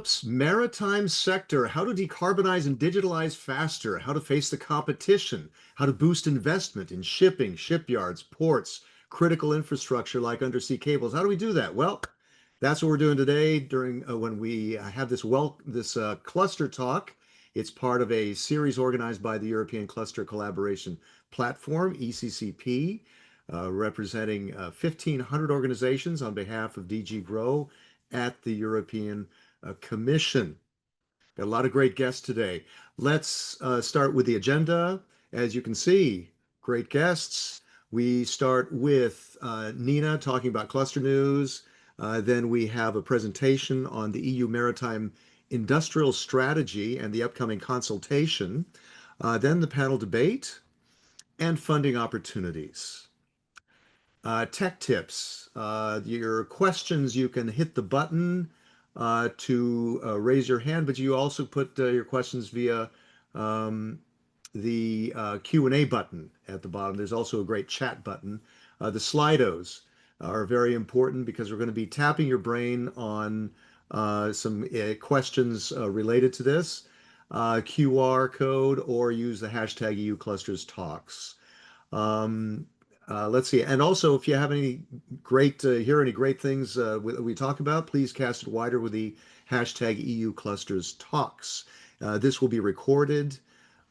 Europe's maritime sector, how to decarbonize and digitalize faster, how to face the competition, how to boost investment in shipping, shipyards, ports, critical infrastructure like undersea cables. How do we do that? Well, that's what we're doing today during when we have this cluster talk. It's part of a series organized by the European Cluster Collaboration Platform, ECCP, representing 1,500 organizations on behalf of DG Grow at the European Commission. Got a lot of great guests today. Let's start with the agenda. As you can see, great guests. We start with Nina talking about cluster news. Then we have a presentation on the EU Maritime Industrial Strategy and the upcoming consultation. Then the panel debate and funding opportunities. Tech tips. Your questions, you can hit the button to raise your hand, but you also put your questions via the Q&A button at the bottom. There's also a great chat button. The Slidos are very important because we're going to be tapping your brain on some questions related to this. QR code or use the hashtag EU Clusters Talks. Let's see. And also, if you have any hear any great things we talk about, please cast it wider with the hashtag EU Clusters Talks. This will be recorded,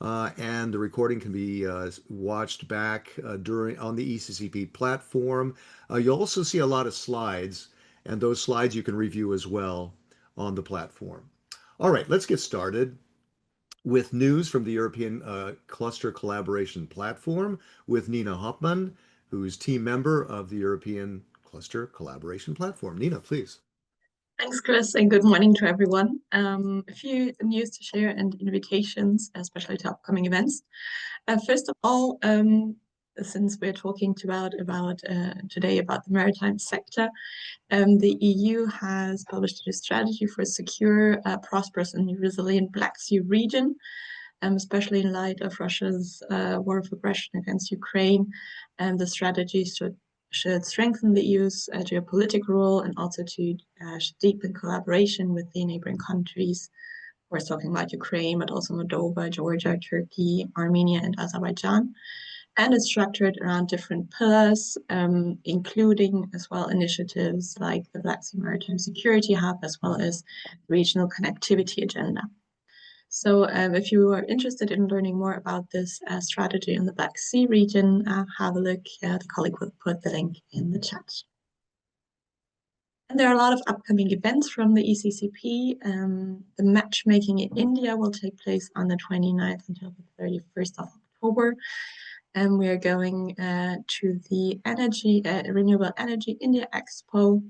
and the recording can be watched back on the ECCP platform. You'll also see a lot of slides, and those slides you can review as well on the platform. All right, let's get started with news from the European Cluster Collaboration Platform with Nina Hoffmann, who's team member of the European Cluster Collaboration Platform. Nina, please. Thanks, Chris, and good morning to everyone. A few news to share and invitations, especially to upcoming events. First of all, since we're talking today about the maritime sector, the EU has published a strategy for a secure, prosperous, and resilient Black Sea region, especially in light of Russia's war of aggression against Ukraine. And the strategy should strengthen the EU's geopolitical role and also to deepen collaboration with the neighboring countries. We're talking about Ukraine, but also Moldova, Georgia, Turkey, Armenia, and Azerbaijan. And it's structured around different pillars, including as well initiatives like the Black Sea Maritime Security Hub, as well as regional connectivity agenda. So if you are interested in learning more about this strategy in the Black Sea region, have a look. The colleague will put the link in the chat. And there are a lot of upcoming events from the ECCP. The matchmaking in India will take place on the 29th until the 31st of October. And we are going to the Renewable Energy India Expo.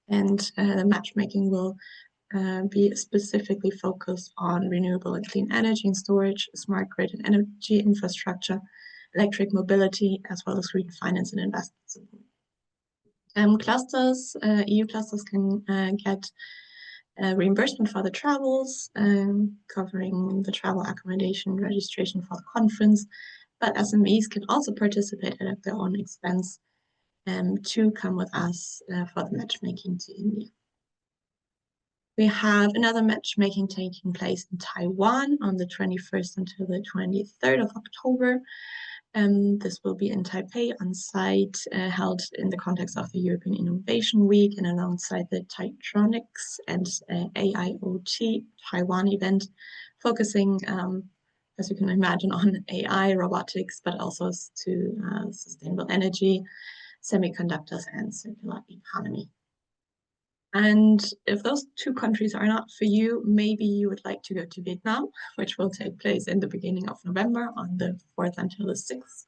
And the matchmaking will be specifically focused on renewable and clean energy and storage, smart grid and energy infrastructure, electric mobility, as well as green finance and investment support. EU clusters can get reimbursement for the travels, covering the travel accommodation registration for the conference, but SMEs can also participate at their own expense to come with us for the matchmaking to India. We have another matchmaking taking place in Taiwan on the 21st until the 23rd of October. This will be in Taipei on site, held in the context of the European Innovation Week and alongside the Titronics and AIoT Taiwan event, focusing, as you can imagine, on AI, robotics, but also to sustainable energy, semiconductors, and circular economy. And if those two countries are not for you, maybe you would like to go to Vietnam, which will take place in the beginning of November on the 4th until the 6th.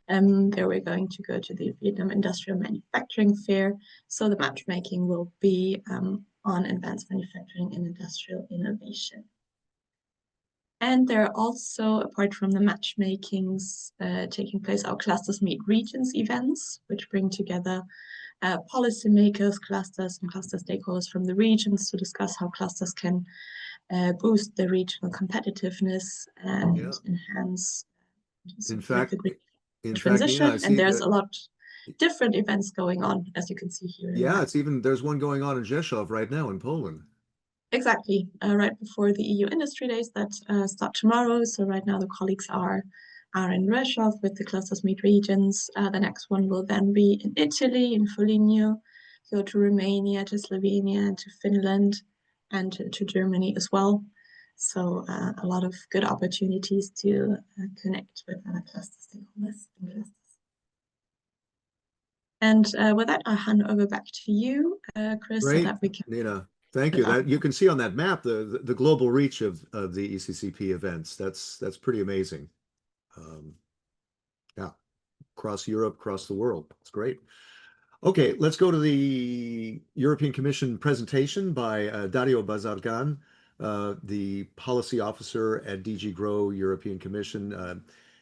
There we're going to go to the Vietnam Industrial Manufacturing Fair. So the matchmaking will be on advanced manufacturing and industrial innovation. And there are also, apart from the matchmakings taking place, our Clusters Meet Regions events, which bring together policymakers, clusters, and cluster stakeholders from the regions to discuss how clusters can boost the regional competitiveness and enhance in fact, transition. Nina, And there's a lot different events going on, as you can see here in the Yeah, map. it's even there's one going on in Rzeszów right now in Poland. Exactly, right before the EU Industry Days that start tomorrow. So right now the colleagues are in Rzeszów with the clusters meet regions. The next one will then be in Italy, in Foligno, go to Romania, to Slovenia, to Finland, and to Germany as well. So a lot of good opportunities to connect with other cluster stakeholders and clusters. And with that, I'll hand over back to you, Chris, so Great, that we can Nina. Thank wrap you. up. That you can see on that map the global reach of the ECCP events. That's pretty amazing. Yeah, across Europe, across the world. It's great. Okay, let's go to the European Commission presentation by Dario Bazargan, the policy officer at DG GROW European Commission.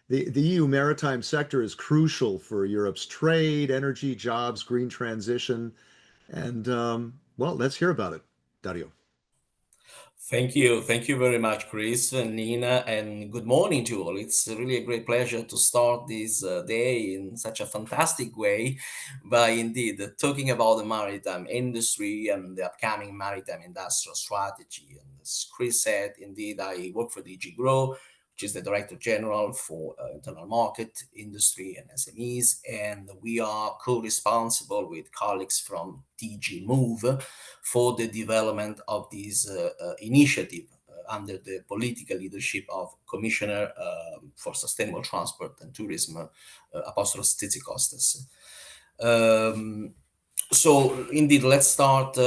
The EU maritime sector is crucial for Europe's trade, energy, jobs, green transition, and well, let's hear about it, Dario. Thank you. Thank you very much, Chris and Nina, and good morning to all. It's really a great pleasure to start this day in such a fantastic way by indeed talking about the maritime industry and the upcoming maritime industrial strategy. And as Chris said, indeed, I work for DG GROW, which is the Director General for Internal Market, Industry and SMEs, and we are co-responsible with colleagues from DG MOVE for the development of this initiative under the political leadership of Commissioner for Sustainable Transport and Tourism, Apostolos Tzitzikostas. So indeed, let's start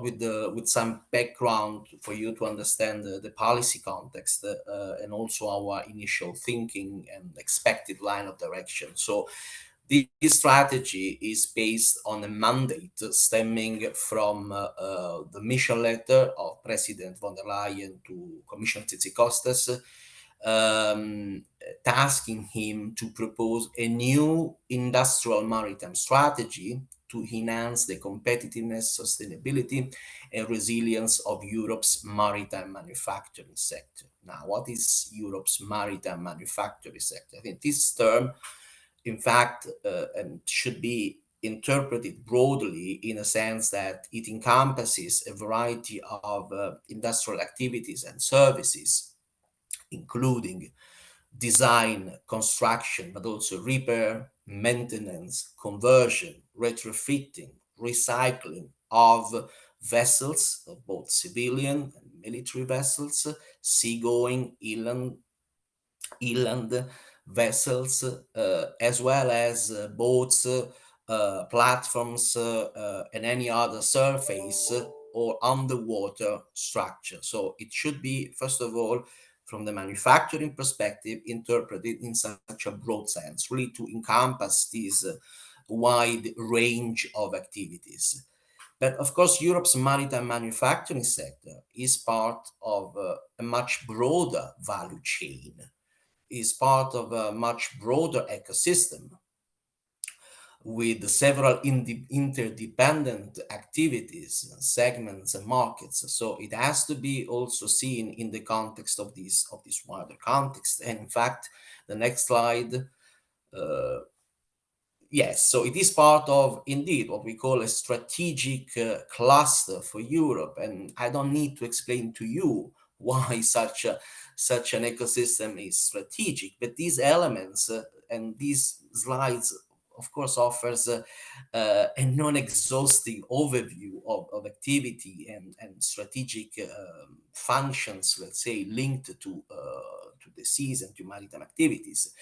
with some background for you to understand the policy context and also our initial thinking and expected line of direction. So this strategy is based on a mandate stemming from the mission letter of President von der Leyen to Commissioner Tzitzikostas, tasking him to propose a new industrial maritime strategy to enhance the competitiveness, sustainability, and resilience of Europe's maritime manufacturing sector. Now, what is Europe's maritime manufacturing sector? I think this term, in fact, and should be interpreted broadly in a sense that it encompasses a variety of industrial activities and services, including design, construction, but also repair, maintenance, conversion, retrofitting, recycling of vessels, of both civilian and military vessels, seagoing, inland vessels, as well as boats, platforms, and any other surface or underwater structure. So it should be, first of all, from the manufacturing perspective, interpreted in such a broad sense, really to encompass this wide range of activities. But of course, Europe's maritime manufacturing sector is part of a much broader value chain, is part of a much broader ecosystem with several interdependent activities, segments, and markets. So it has to be also seen in the context of this wider context. And in fact, the next slide. Yes, so it is part of, indeed, what we call a strategic cluster for Europe. And I don't need to explain to you why such an ecosystem is strategic, but these elements and these slides, of course, offers a non-exhaustive overview of activity and strategic functions, let's say, linked to the seas and to maritime activities.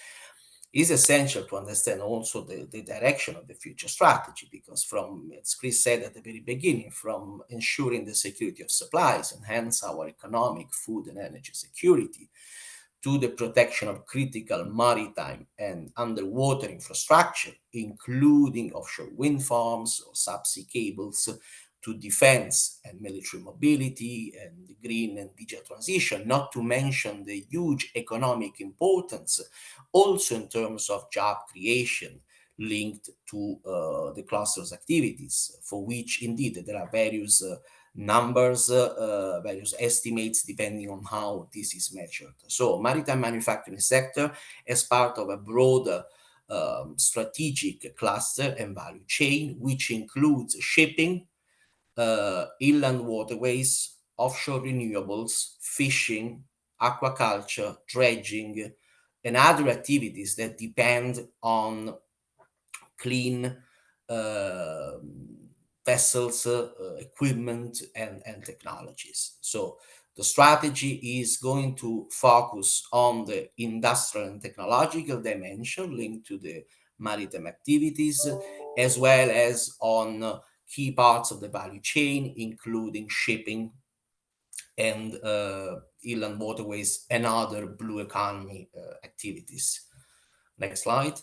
Is essential to understand also the direction of the future strategy, because from, as Chris said at the very beginning, from ensuring the security of supplies and hence our economic, food and energy security, to the protection of critical maritime and underwater infrastructure, including offshore wind farms or subsea cables, to defense and military mobility and green and digital transition, not to mention the huge economic importance also in terms of job creation linked to the cluster's activities, for which indeed there are various numbers, various estimates depending on how this is measured. So maritime manufacturing sector as part of a broader strategic cluster and value chain, which includes shipping, inland waterways, offshore renewables, fishing, aquaculture, dredging, and other activities that depend on clean uh, vessels, equipment, and technologies. So the strategy is going to focus on the industrial and technological dimension linked to the maritime activities, as well as on key parts of the value chain, including shipping and inland waterways and other blue economy activities. Next slide.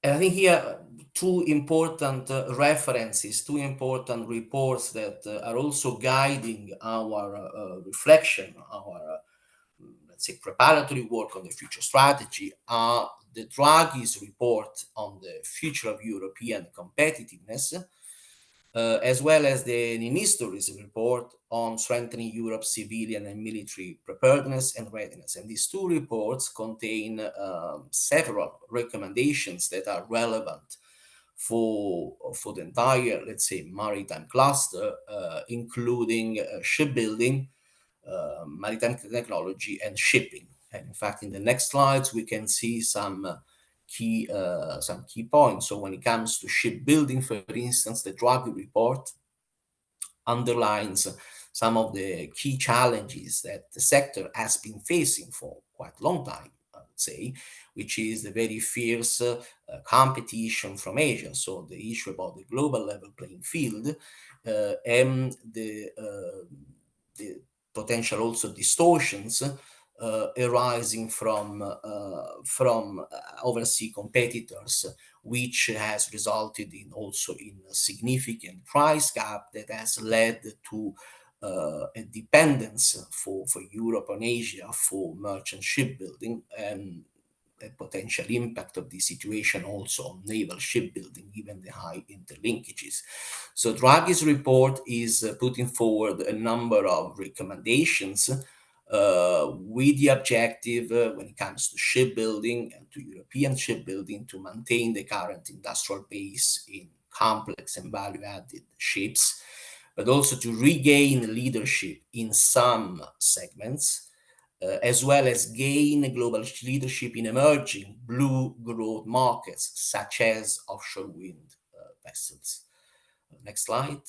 And I think here two important references, two important reports that are also guiding our reflection, our let's say preparatory work on the future strategy are the Draghi's report on the future of European competitiveness, as well as the Ministry's report on strengthening Europe's civilian and military preparedness and readiness. And these two reports contain several recommendations that are relevant for the entire, let's say, maritime cluster, including shipbuilding, maritime technology, and shipping. And in fact, in the next slides, we can see some key points. So when it comes to shipbuilding, for instance, the Draghi report underlines some of the key challenges that the sector has been facing for quite a long time, I would say, which is the very fierce competition from Asia. So the issue about the global level playing field and the potential also distortions arising from overseas competitors, which has resulted in also in a significant price gap that has led to a dependence for Europe and Asia for merchant shipbuilding, and a potential impact of the situation also on naval shipbuilding, given the high interlinkages. So Draghi's report is putting forward a number of recommendations with the objective, when it comes to shipbuilding and to European shipbuilding, to maintain the current industrial base in complex and value-added ships, but also to regain leadership in some segments, as well as gain global leadership in emerging blue growth markets, such as offshore wind vessels. Next slide.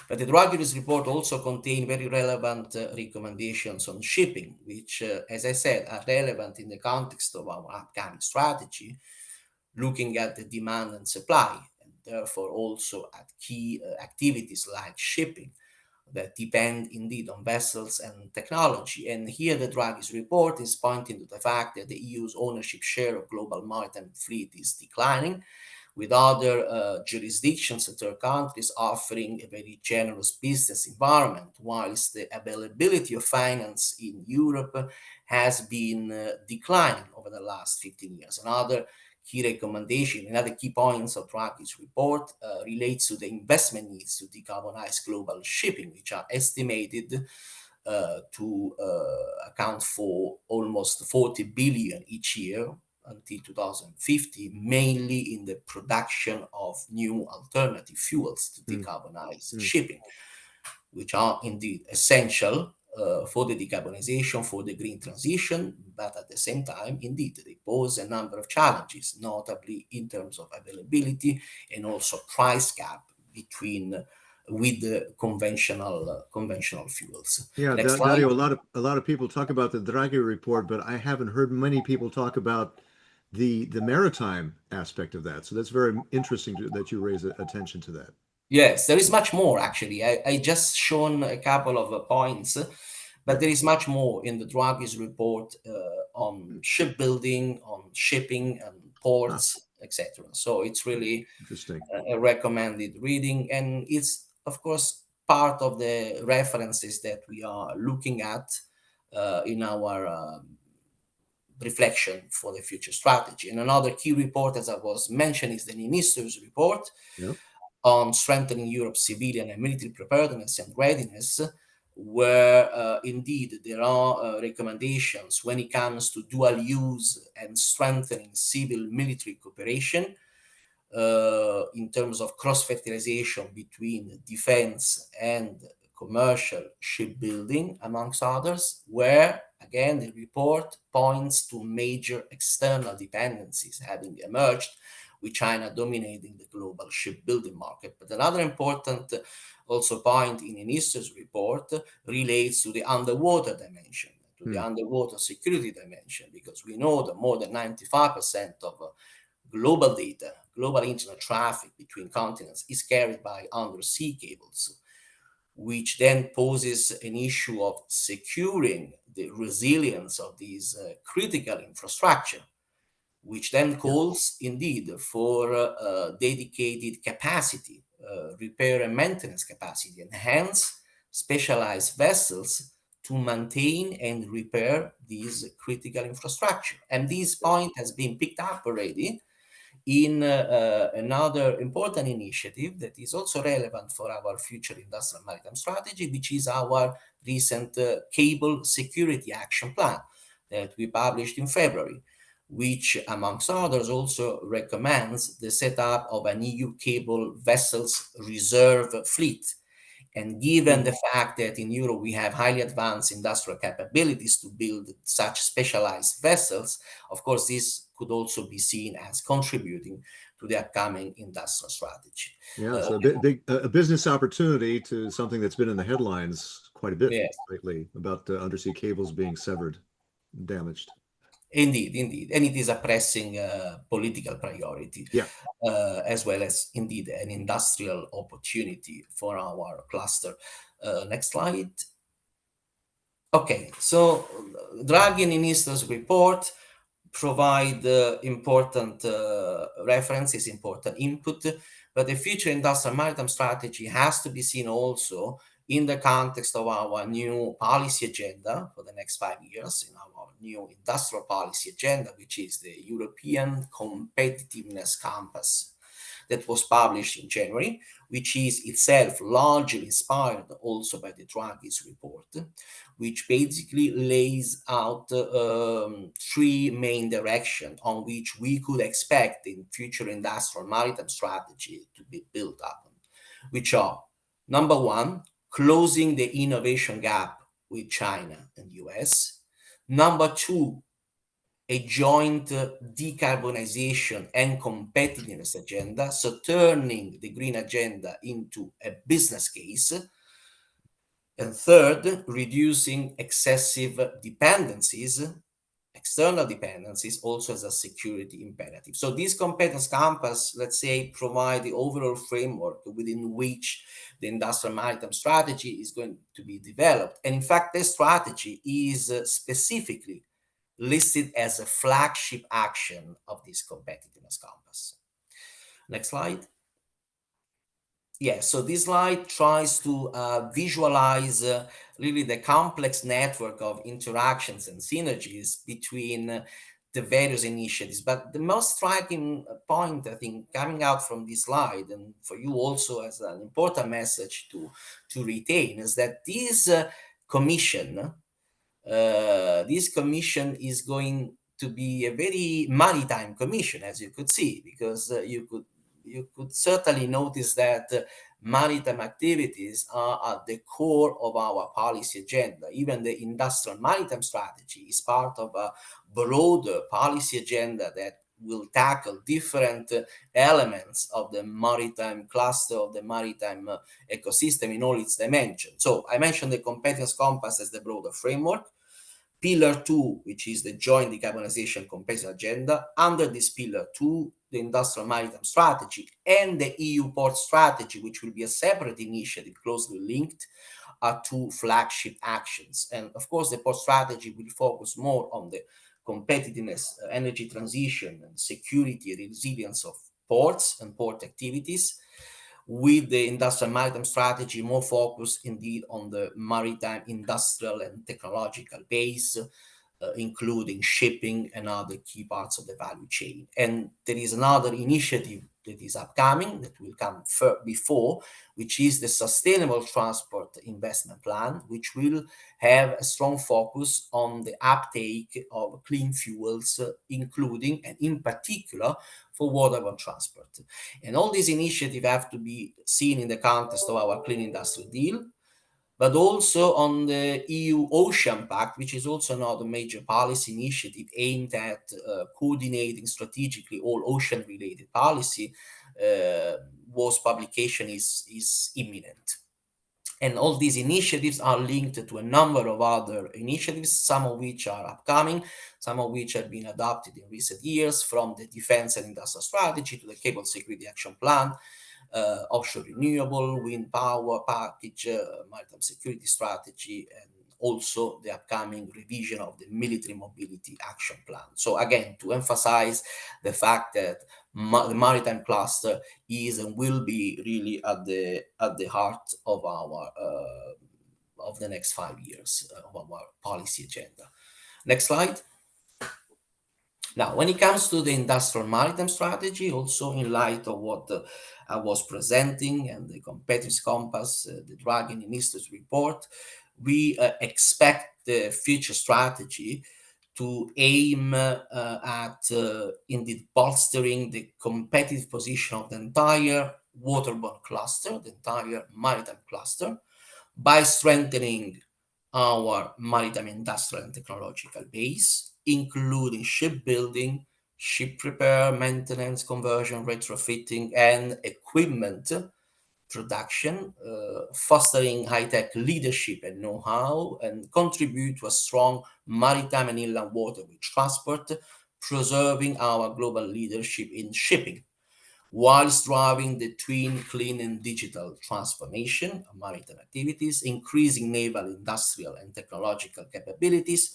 But the Draghi's report also contains very relevant recommendations on shipping, which, as I said, are relevant in the context of our upcoming strategy, looking at the demand and supply, and therefore also at key activities like shipping that depend indeed on vessels and technology. And here the Draghi's report is pointing to the fact that the EU's ownership share of global maritime fleet is declining, with other jurisdictions and third countries offering a very generous business environment, whilst the availability of finance in Europe has been declining over the last 15 years. Another key recommendation, another key points of Draghi's report relates to the investment needs to decarbonize global shipping, which are estimated to account for almost 40 billion each year until 2050, mainly in the production of new alternative fuels to decarbonize shipping, which are indeed essential for the decarbonization, for the green transition, but at the same time, indeed, they pose a number of challenges, notably in terms of availability and also price gap with the conventional fuels. Yeah, Dario, a lot of people talk about the Draghi report, but I haven't heard many people talk about the maritime aspect of that. So that's very interesting that you raise attention to that. Yes, there is much more actually. I just shown a couple of points, but there is much more in the Draghi's report on shipbuilding, on shipping and ports, etc. So it's really interesting, a recommended reading, and it's of course part of the references that we are looking at in our reflection for the future strategy. And another key report, as I was mentioning, is the Ministry's report on strengthening Europe's civilian and military preparedness and readiness, where indeed there are recommendations when it comes to dual use and strengthening civil-military cooperation in terms of cross-fertilization between defense and commercial shipbuilding, amongst others, where, again, the report points to major external dependencies having emerged, with China dominating the global shipbuilding market. But another important also point in Inisto's report relates to the underwater dimension, to the underwater security dimension, because we know that more than 95% of global data, global internet traffic between continents is carried by undersea cables, which then poses an issue of securing the resilience of these critical infrastructure, which then calls indeed for dedicated capacity, repair and maintenance capacity, and hence specialized vessels to maintain and repair these critical infrastructure. And this point has been picked up already in another important initiative that is also relevant for our future industrial maritime strategy, which is our recent cable security action plan that we published in February, which, amongst others, also recommends the setup of an EU cable vessels reserve fleet. And given the fact that in Europe we have highly advanced industrial capabilities to build such specialized vessels, of course, this could also be seen as contributing to the upcoming industrial strategy. Yeah, so a business opportunity to something that's been in the headlines quite a bit Yes. lately about undersea cables being severed, damaged. Indeed. And it is a pressing political priority, Yeah. as well as indeed an industrial opportunity for our cluster. Next slide. Okay, so Draghi and Inisto's report provide important references, important input, but the future industrial maritime strategy has to be seen also in the context of our new policy agenda for the next 5 years, in our new industrial policy agenda, which is the European Competitiveness Compass that was published in January, which is itself largely inspired also by the Draghi's report, which basically lays out three main directions on which we could expect in future industrial maritime strategy to be built up, which are, number one, closing the innovation gap with China and US. Number two, a joint decarbonisation and competitiveness agenda, so turning the green agenda into a business case. And third, reducing excessive dependencies, external dependencies, also as a security imperative. So this competence compass, let's say, provide the overall framework within which the industrial maritime strategy is going to be developed. And in fact, this strategy is specifically listed as a flagship action of this competitiveness compass. Next slide. Yeah, so this slide tries to visualize really the complex network of interactions and synergies between the various initiatives. But the most striking point, I think, coming out from this slide, and for you also as an important message to retain, is that this commission is going to be a very maritime commission, as you could see, because you could certainly notice that maritime activities are at the core of our policy agenda. Even the industrial maritime strategy is part of a broader policy agenda that will tackle different elements of the maritime cluster, of the maritime ecosystem in all its dimensions. So I mentioned the competence compass as the broader framework. Pillar 2, which is the joint decarbonization competence agenda. Under this pillar 2, the industrial maritime strategy and the EU port strategy, which will be a separate initiative closely linked, are two flagship actions. And of course, the port strategy will focus more on the competitiveness, energy transition, and security and resilience of ports and port activities, with the industrial maritime strategy more focused indeed on the maritime industrial and technological base, including shipping and other key parts of the value chain. And there is another initiative that is upcoming, that will come before, which is the Sustainable Transport Investment Plan, which will have a strong focus on the uptake of clean fuels, including and in particular for waterborne transport. And all these initiatives have to be seen in the context of our Clean Industrial Deal, but also on the EU Ocean Pact, which is also another major policy initiative aimed at coordinating strategically all ocean-related policy, whose publication is imminent. And all these initiatives are linked to a number of other initiatives, some of which are upcoming, some of which have been adopted in recent years, from the Defense and Industrial Strategy to the Cable Security Action Plan, offshore renewable, wind power package, maritime security strategy, and also the upcoming revision of the Military Mobility Action Plan. So again, to emphasize the fact that the maritime cluster is and will be really at the heart of our of the next 5 years of our policy agenda. Next slide. Now, when it comes to the industrial maritime strategy, also in light of what I was presenting and the competitiveness compass, the Dragon Ministers report, we expect the future strategy to aim at indeed bolstering the competitive position of the entire waterborne cluster, the entire maritime cluster, by strengthening our maritime industrial and technological base, including shipbuilding, ship repair, maintenance, conversion, retrofitting, and equipment production, fostering high-tech leadership and know-how, and contribute to a strong maritime and inland waterway transport, preserving our global leadership in shipping, whilst driving the twin clean and digital transformation of maritime activities, increasing naval, industrial, and technological capabilities,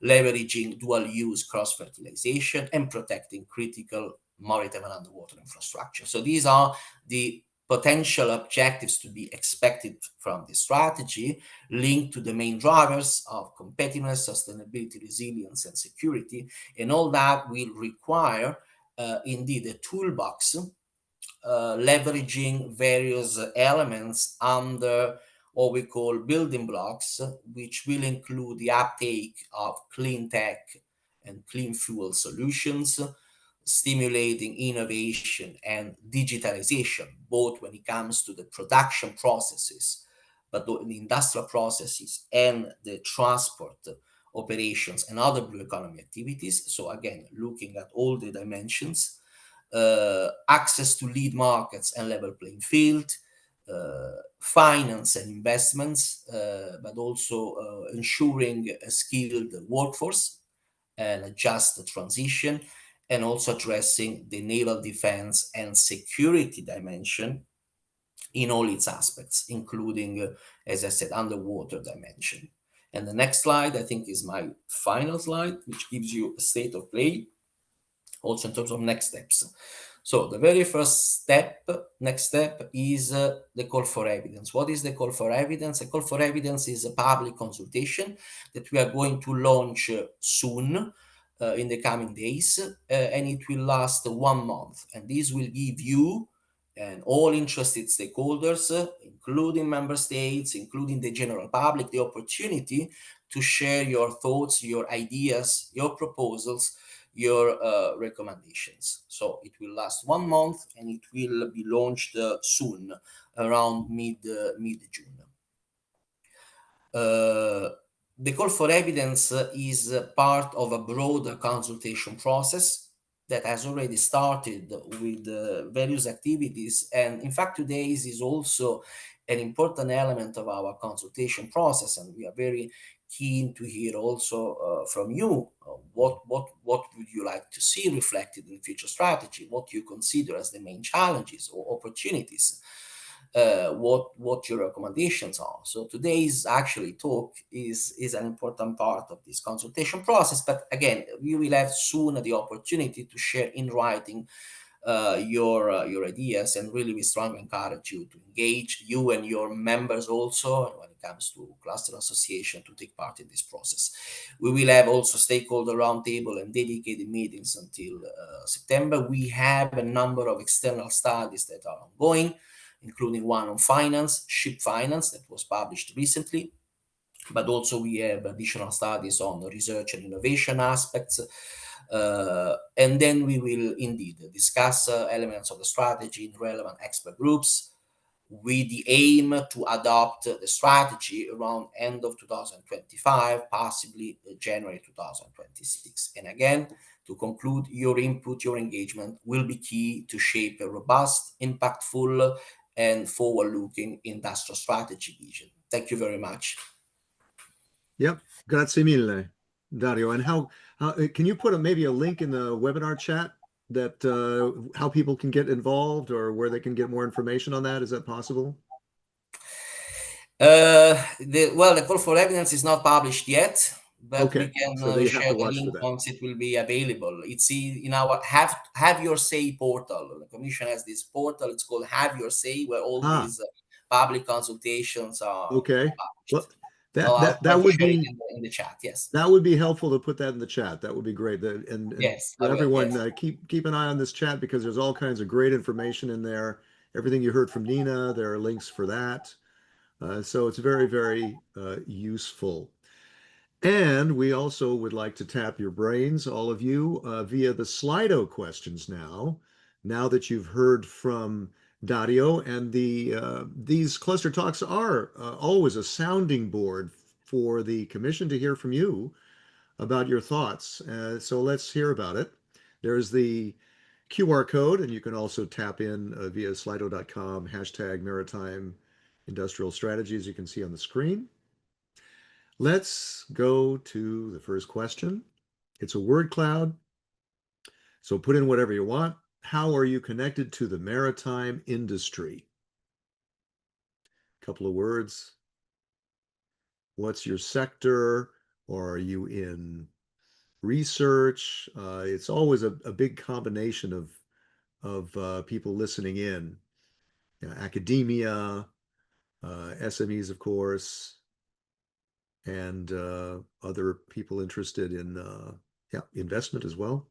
leveraging dual-use cross-fertilization, and protecting critical maritime and underwater infrastructure. So these are the potential objectives to be expected from the strategy, linked to the main drivers of competitiveness, sustainability, resilience, and security. And all that will require indeed a toolbox leveraging various elements under what we call building blocks, which will include the uptake of clean tech and clean fuel solutions, stimulating innovation and digitalization, both when it comes to the production processes, but the industrial processes and the transport operations and other blue economy activities. So again, looking at all the dimensions, access to lead markets and level playing field, finance and investments, but also ensuring a skilled workforce and a just transition, and also addressing the naval defense and security dimension in all its aspects, including, as I said, underwater dimension. And the next slide, I think, is my final slide, which gives you a state of play, also in terms of next steps. So the very first step, next step, is the call for evidence. What is the call for evidence? A call for evidence is a public consultation that we are going to launch soon, in the coming days, and it will last 1 month. And this will give you and all interested stakeholders, including member states, including the general public, the opportunity to share your thoughts, your ideas, your proposals, your recommendations. So it will last 1 month, and it will be launched soon, around mid-June. The call for evidence is part of a broader consultation process that has already started with various activities. And in fact, today's is also an important element of our consultation process. And we are very keen to hear also from you, what would you like to see reflected in future strategy, what you consider as the main challenges or opportunities, what your recommendations are. So today's actually talk is an important part of this consultation process. But again, we will have soon the opportunity to share in writing your ideas, and really we strongly encourage you to engage, you and your members also when it comes to cluster association, to take part in this process. We will have also stakeholder roundtable and dedicated meetings until September. We have a number of external studies that are ongoing, including one on finance, ship finance, that was published recently, but also we have additional studies on research and innovation aspects. And then we will indeed discuss elements of the strategy in relevant expert groups, with the aim to adopt the strategy around end of 2025, possibly January 2026. And again, to conclude, your input, your engagement will be key to shape a robust, impactful, and forward-looking industrial strategy vision. Thank you very much. Yep. Grazie mille, Dario. And how can you put maybe a link in the webinar chat that how people can get involved or where they can get more information on that? Is that possible? The call for evidence is not published yet, but we can so they have share to the watch for link that. once it will be available. It's in our Have Your Say portal. The Commission has this portal. It's called Have Your Say, where all these public consultations are published. Well, that would be in the chat. Yes, that would be helpful to put that in the chat. That would be great. And yes, for everyone, yes. keep an eye on this chat, because there's all kinds of great information in there. Everything you heard from Nina, there are links for that. So it's very, very useful. And we also would like to tap your brains, all of you, via the Slido questions now that you've heard from Dario. And these cluster talks are always a sounding board for the Commission to hear from you about your thoughts. So let's hear about it. There's the QR code, and you can also tap in via slido.com, #maritime industrial strategy, as you can see on the screen. Let's go to the first question. It's a word cloud, so put in whatever you want. How are you connected to the maritime industry? A couple of words. What's your sector? Or are you in research? It's always a big combination of people listening in. Academia, SMEs, of course, and other people interested in investment as well.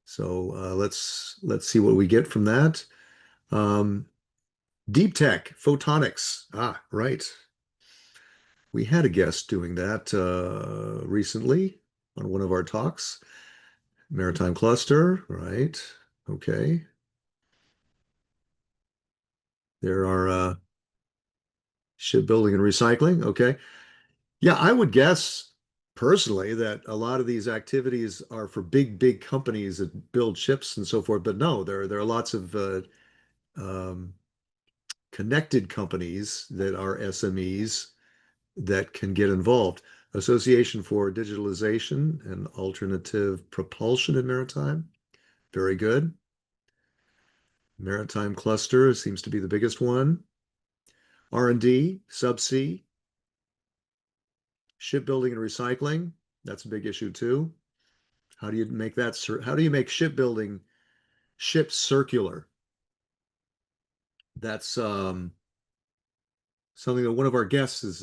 So let's see what we get from that. Deep tech, photonics. Right. We had a guest doing that recently on one of our talks. Maritime cluster, right? Okay. There are shipbuilding and recycling. Okay. Yeah, I would guess personally that a lot of these activities are for big companies that build ships and so forth. But no, there are lots of um, connected companies that are SMEs that can get involved. Association for Digitalization and Alternative Propulsion in Maritime. Very good. Maritime Cluster seems to be the biggest one. R&D, subsea, shipbuilding and recycling. That's a big issue too. How do you make that? How do you make shipbuilding ships circular? That's something that one of our guests is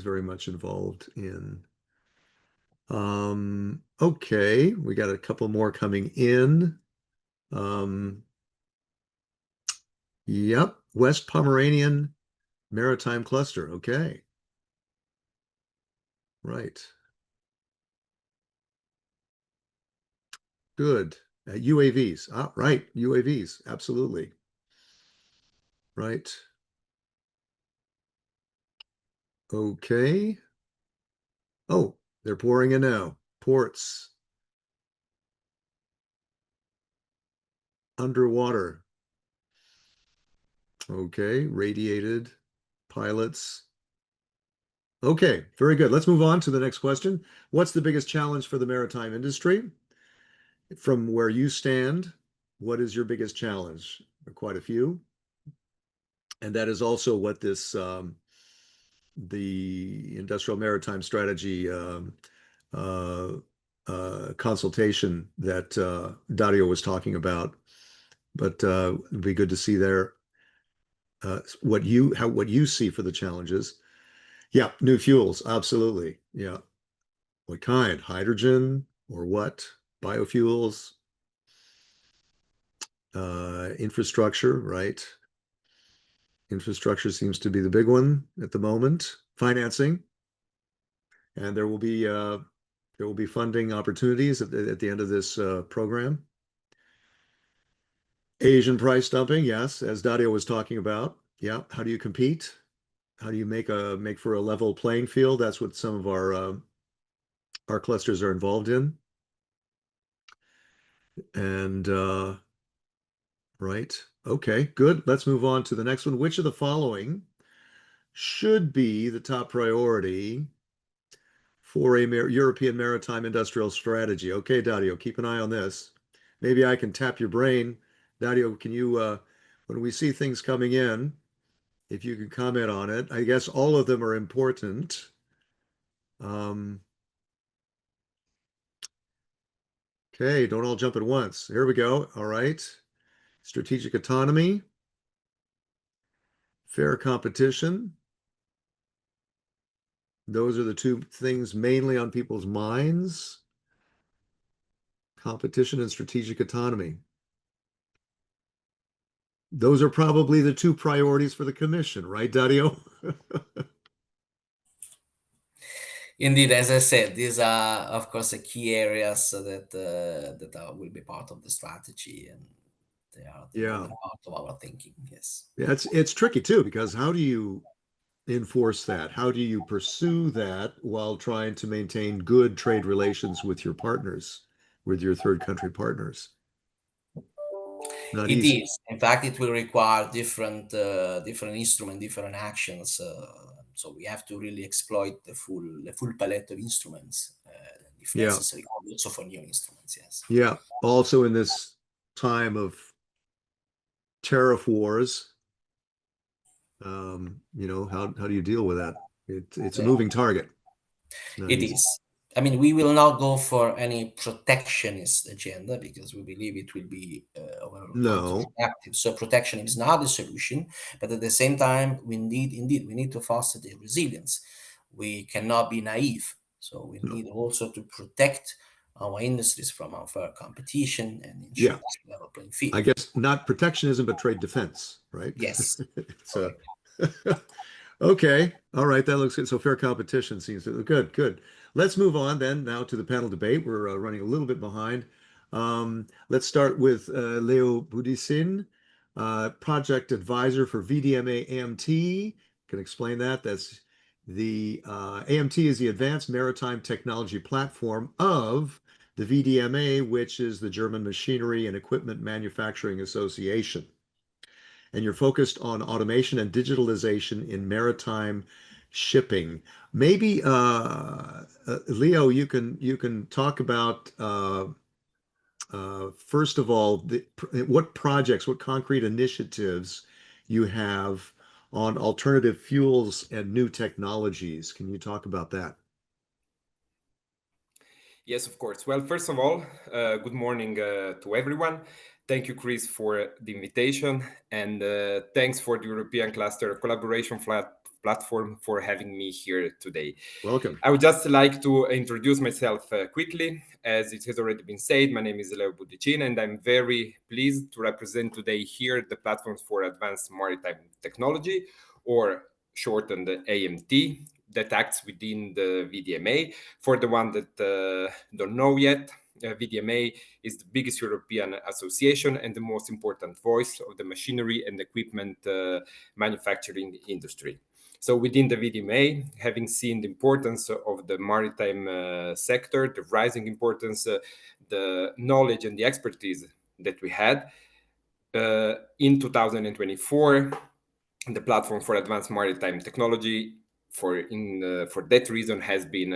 very much involved in. Okay, we got a couple more coming in. Yep, West Pomeranian Maritime Cluster. Okay, right. Good. UAVs. Right. UAVs. Absolutely. Right. Okay. Oh, they're pouring in now. Ports. Underwater. Okay. Radiated. Pilots. Okay. Very good. Let's move on to the next question. What's the biggest challenge for the maritime industry? From where you stand, what is your biggest challenge? There are quite a few. And that is also what this the Industrial Maritime Strategy consultation that Dario was talking about but it'd be good to see there what you see for the challenges. Yeah, new fuels, absolutely. Yeah. What kind? Hydrogen or what? Biofuels, infrastructure, right? Infrastructure seems to be the big one at the moment. Financing, and there will be funding opportunities at the end of this program. Asian price dumping, yes, as Dario was talking about. Yeah, how do you compete? How do you make for a level playing field? That's what some of our clusters are involved in. And right, okay, good. Let's move on to the next one. Which of the following should be the top priority for a European Maritime Industrial Strategy? Okay, Dario, keep an eye on this. Maybe I can tap your brain. Dario, can you, when we see things coming in, if you can comment on it? I guess all of them are important. Um, okay, don't all jump at once. Here we go. All right. Strategic autonomy, fair competition. Those are the two things mainly on people's minds. Competition and strategic autonomy. Those are probably the two priorities for the commission, right, Dario? Indeed, as I said, these are, of course, the key areas will be part of the strategy, and they are the Yeah. northern part of our thinking. Yes. Yeah, it's tricky too, because how do you enforce that? How do you pursue that while trying to maintain good trade relations with your partners, with your third country partners? Not It easy. is. In fact, it will require different instrument, different actions. So we have to really exploit the full palette of instruments, if Yeah. necessary, also for new instruments. Yes. Yeah. Also in this time of tariff wars, how do you deal with that? It's a Yeah. moving target. It's not It easy. is. I mean, we will not go for any protectionist agenda because we believe it will be No. counterproductive. So protection is not the solution, but at the same time, we need to foster the resilience. We cannot be naive. So we No. need also to protect our industries from unfair competition and ensure Yeah. this level playing I field. guess not protectionism, but trade defense, right? Yes, It's a correct. okay. All right, that looks good. So fair competition seems to good, good. Let's move on then now to the panel debate. We're running a little bit behind. Let's start with Leo Budicin, project advisor for VDMA AMT. Can explain that. That's the AMT is the Advanced Maritime Technology Platform of the VDMA, which is the German Machinery and Equipment Manufacturing Association. And you're focused on automation and digitalization in maritime shipping. Maybe Leo, you can talk about first of all what projects, what concrete initiatives you have on alternative fuels and new technologies. Can you talk about that? Yes, of course. Well, first of all, good morning to everyone. Thank you, Chris, for the invitation, and thanks for the European Cluster Collaboration Platform for having me here today. Welcome. I would just like to introduce myself quickly. As it has already been said, my name is Leo Budicin, and I'm very pleased to represent today here the Platforms for Advanced Maritime Technology, or shortened AMT, that acts within the VDMA. For the one that don't know yet, VDMA is the biggest European association and the most important voice of the machinery and equipment manufacturing industry. So within the VDMA, having seen the importance of the maritime sector, the rising importance, the knowledge and the expertise that we had, in 2024, the Platform for Advanced Maritime Technology for that reason has been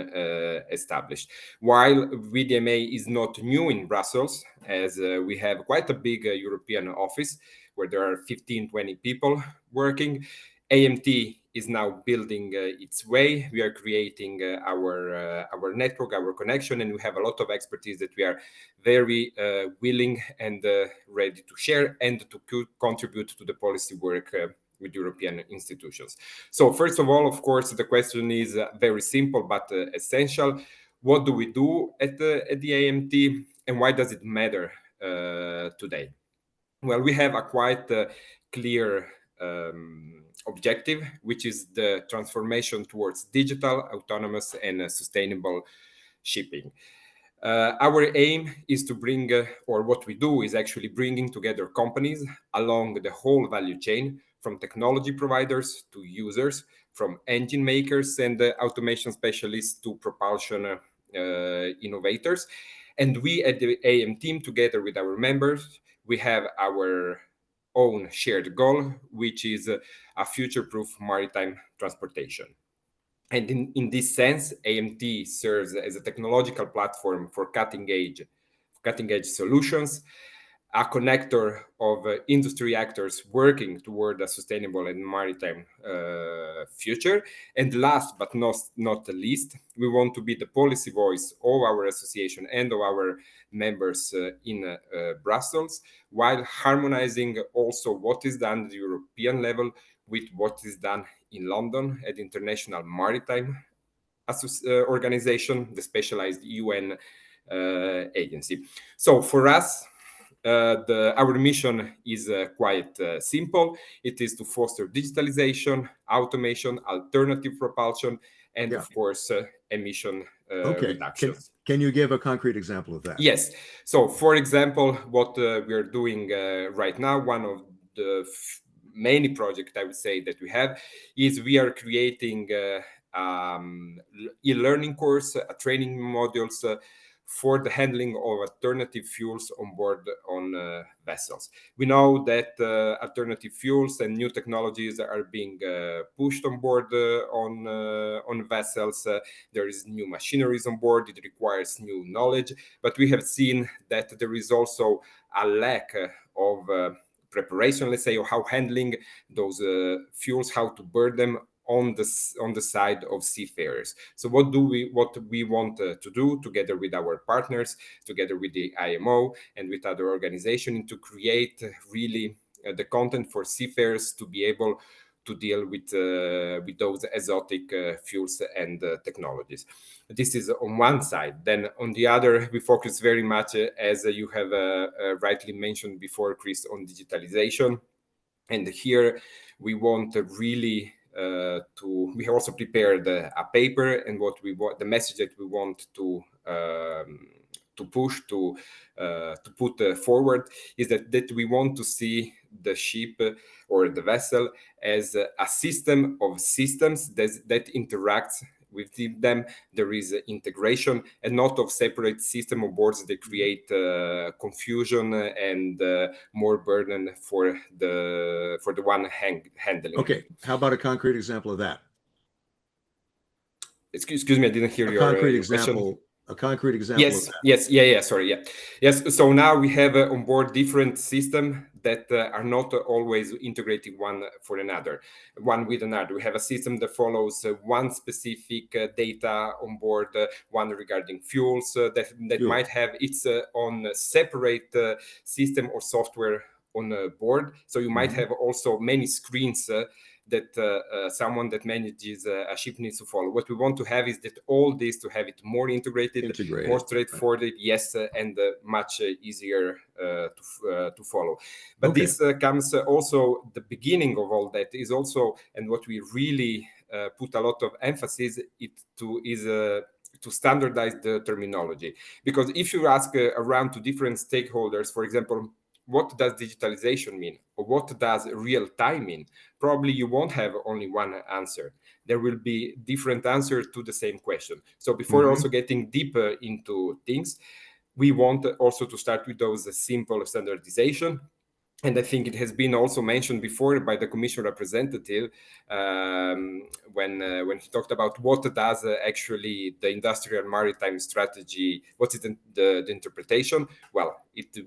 established. While VDMA is not new in Brussels, as we have quite a big European office where there are 15, 20 people working, AMT is now building its way. We are creating our network, our connection, and we have a lot of expertise that we are very willing and ready to share and to contribute to the policy work with European institutions. So first of all, of course, the question is very simple but essential. What do we do at the AMT, and why does it matter today? Well, we have a quite clear objective, which is the transformation towards digital, autonomous, and sustainable shipping. Our aim is to bring, or what we do is actually bringing together companies along the whole value chain, from technology providers to users, from engine makers and automation specialists to propulsion innovators. And we at the AM team, together with our members, we have our own shared goal, which is a future-proof maritime transportation. And in this sense, AMT serves as a technological platform for cutting-edge solutions, a connector of industry actors working toward a sustainable and maritime future. And last but not least, we want to be the policy voice of our association and of our members in Brussels, while harmonizing also what is done at the European level with what is done in London at the International Maritime Organization, the specialized UN agency. So for us, our mission is quite simple. It is to foster digitalization, automation, alternative propulsion, and of course, emission reductions. Can you give a concrete example of that? Yes. So, for example, what we are doing right now, one of the many projects I would say that we have is we are creating e-learning course, training modules for the handling of alternative fuels on board on vessels. We know that alternative fuels and new technologies are being pushed on board on vessels. There is new machineries on board. It requires new knowledge, but we have seen that there is also a lack of preparation, let's say, of how handling those fuels, how to burn them on the side of seafarers. So what we want to do together with our partners, together with the IMO and with other organizations, to create really the content for seafarers to be able to deal with those exotic fuels and technologies. This is on one side. Then on the other, we focus very much, as you have rightly mentioned before, Chris, on digitalization. And here we want to really we have also prepared a paper, and what we want, the message that we want to push to put forward is that we want to see the ship or the vessel as a system of systems that interacts with them. There is integration and not of separate system of boards that create confusion and more burden for the one handling. Okay, how about a concrete example of that? Excuse me, I didn't hear your question. A concrete example yes, of that. Yes. So now we have on board different systems that are not always integrated one with another. We have a system that follows one specific data on board, one regarding fuels that might have its own separate system or software on board. So you might have also many screens that someone that manages a ship needs to follow. What we want to have is that all this to have it more integrated. More straightforward, right. Yes, and much easier to follow. But this comes also, the beginning of all that is also, and what we really put a lot of emphasis to standardize the terminology. Because if you ask around to different stakeholders, for example, what does digitalization mean? Or what does real time mean? Probably you won't have only one answer. There will be different answers to the same question. So before also getting deeper into things, we want also to start with those simple standardization. and I think it has been also mentioned before by the Commission representative when he talked about what does actually the Industrial Maritime Strategy, what is the interpretation. Well,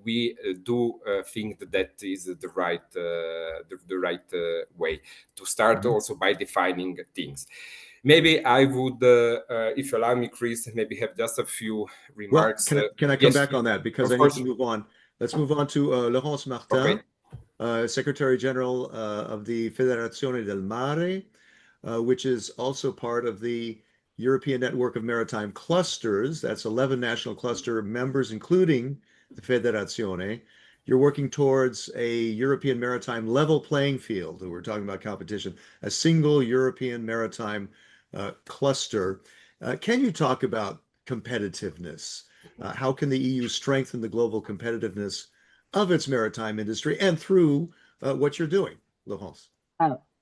we do think that is the right way to start, also by defining things. Maybe I would, if you allow me, Chris, maybe have just a few remarks. Well, can I come back on that, because I need to move on. Let's move on to Laurence Martin, Secretary General of the Federazione del Mare, which is also part of the European Network of Maritime Clusters. That's 11 national cluster members, including the Federazione. You're working towards a European maritime level playing field. We're talking about competition, a single European maritime cluster. Can you talk about competitiveness? How can the EU strengthen the global competitiveness of its maritime industry and through what you're doing, Laurence?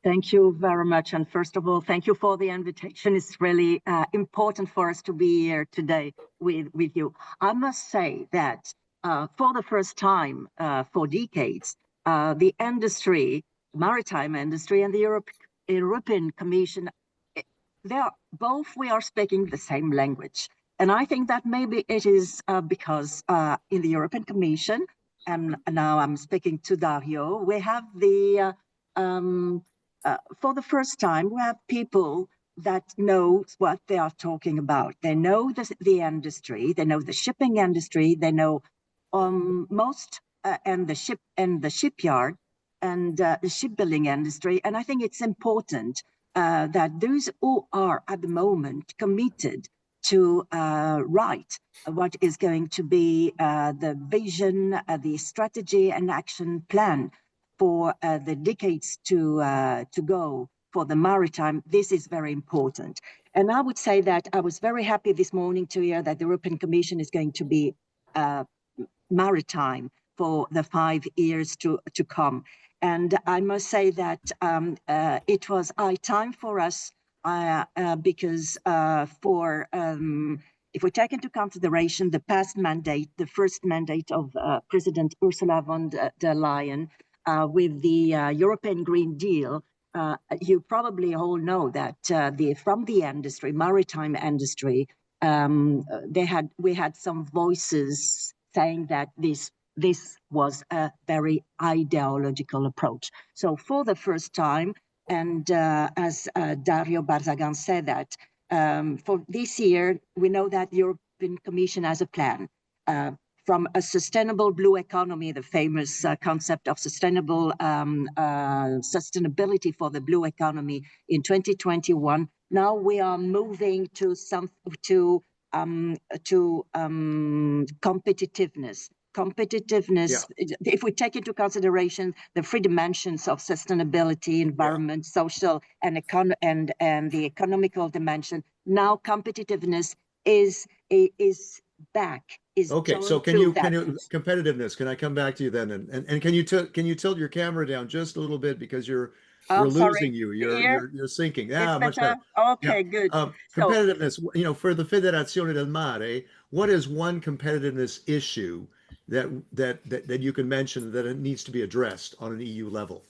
Thank you very much. And first of all, thank you for the invitation. It's really important for us to be here today with you. I must say that for the first time for decades, the industry, maritime industry, and the European Commission, we are speaking the same language. And I think that maybe it is because in the European Commission, and now I'm speaking to Dario, we have for the first time, we have people that know what they are talking about. They know the industry, they know the shipping industry, they know most and the shipyard and the shipbuilding industry. And I think it's important that those who are at the moment committed to write what is going to be the vision, the strategy and action plan for the decades to go for the maritime. This is very important. And I would say that I was very happy this morning to hear that the European Commission is going to be maritime for the 5 years to come. And I must say that it was high time for us because if we take into consideration the past mandate, the first mandate of President Ursula von der Leyen with the European Green Deal, you probably all know that from the industry, maritime industry, we had some voices saying that this was a very ideological approach. So for the first time, and as Dario Barzagan said that, for this year, we know that the European Commission has a plan from a sustainable blue economy, the famous concept of sustainability for the blue economy in 2021. Now we are moving to competitiveness. If we take into consideration the 3 dimensions of sustainability, environment, social, and the economical dimension, now competitiveness is back. Okay, so can you competitiveness? Can I come back to you then? And can you tilt your camera down just a little bit, because we're losing you. You're sinking. Much better. Okay, good. Competitiveness. For the Federazione del Mare, what is one competitiveness issue that you can mention that it needs to be addressed on an EU level?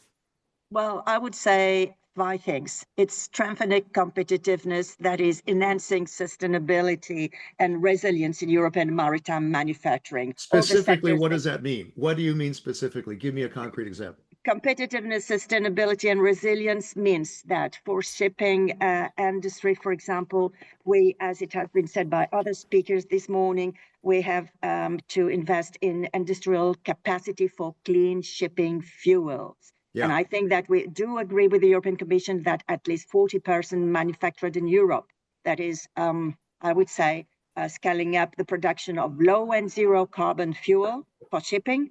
Well, I would say 5 things. It's strengthening competitiveness, that is enhancing sustainability and resilience in European maritime manufacturing. Specifically, what does that mean? What do you mean specifically? Give me a concrete example. Competitiveness, sustainability, and resilience means that for shipping industry, for example, as it has been said by other speakers this morning, we have to invest in industrial capacity for clean shipping fuels. Yeah. And I think that we do agree with the European Commission that at least 40% manufactured in Europe. That is, I would say, scaling up the production of low and zero carbon fuel for shipping,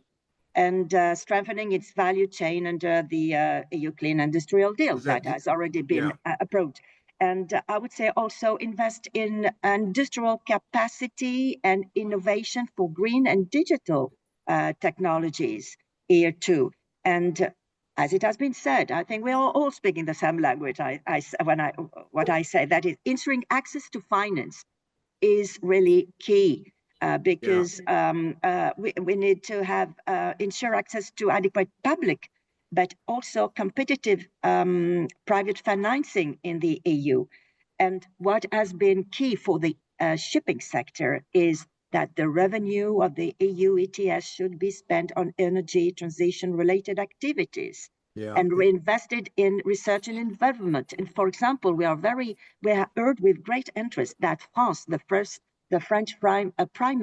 and strengthening its value chain under the EU Clean Industrial Deal that has already been approved. And I would say also invest in industrial capacity and innovation for green and digital technologies here too. And as it has been said, I think we are all speaking the same language. What I say, that is ensuring access to finance is really key. because we need to have ensure access to adequate public, but also competitive private financing in the EU. And what has been key for the shipping sector is that the revenue of the EU ETS should be spent on energy transition related activities and reinvested in research and development. And for example, we have heard with great interest that France, the French Prime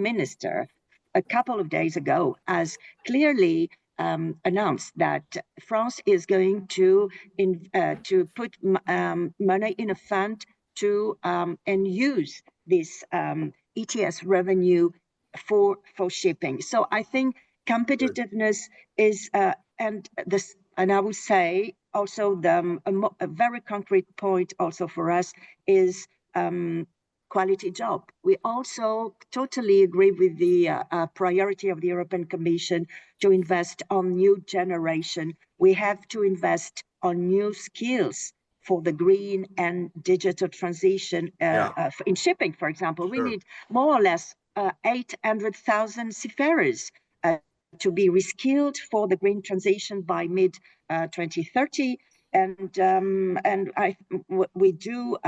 Minister, a couple of days ago, has clearly announced that France is going to put money in a fund to and use this ETS revenue for shipping. So I think competitiveness is and I would say also a very concrete point also for us is quality job. We also totally agree with the priority of the European Commission to invest on new generation. We have to invest on new skills for the green and digital transition in shipping, for example. We need more or less 800,000 seafarers to be reskilled for the green transition by mid 2030. And we do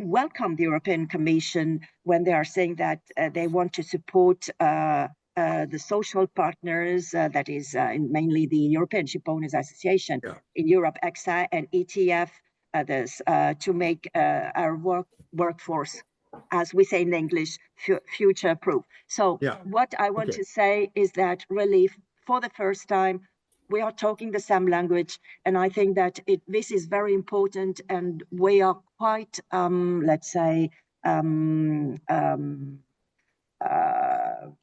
welcome the European Commission when they are saying that they want to support the social partners, that is mainly the European Ship Owners Association in Europe, EXA and ETF, to make our workforce, as we say in English, future-proof. So what I want to say is that really, for the first time, we are talking the same language, and I think that this is very important, and we are quite, let's say,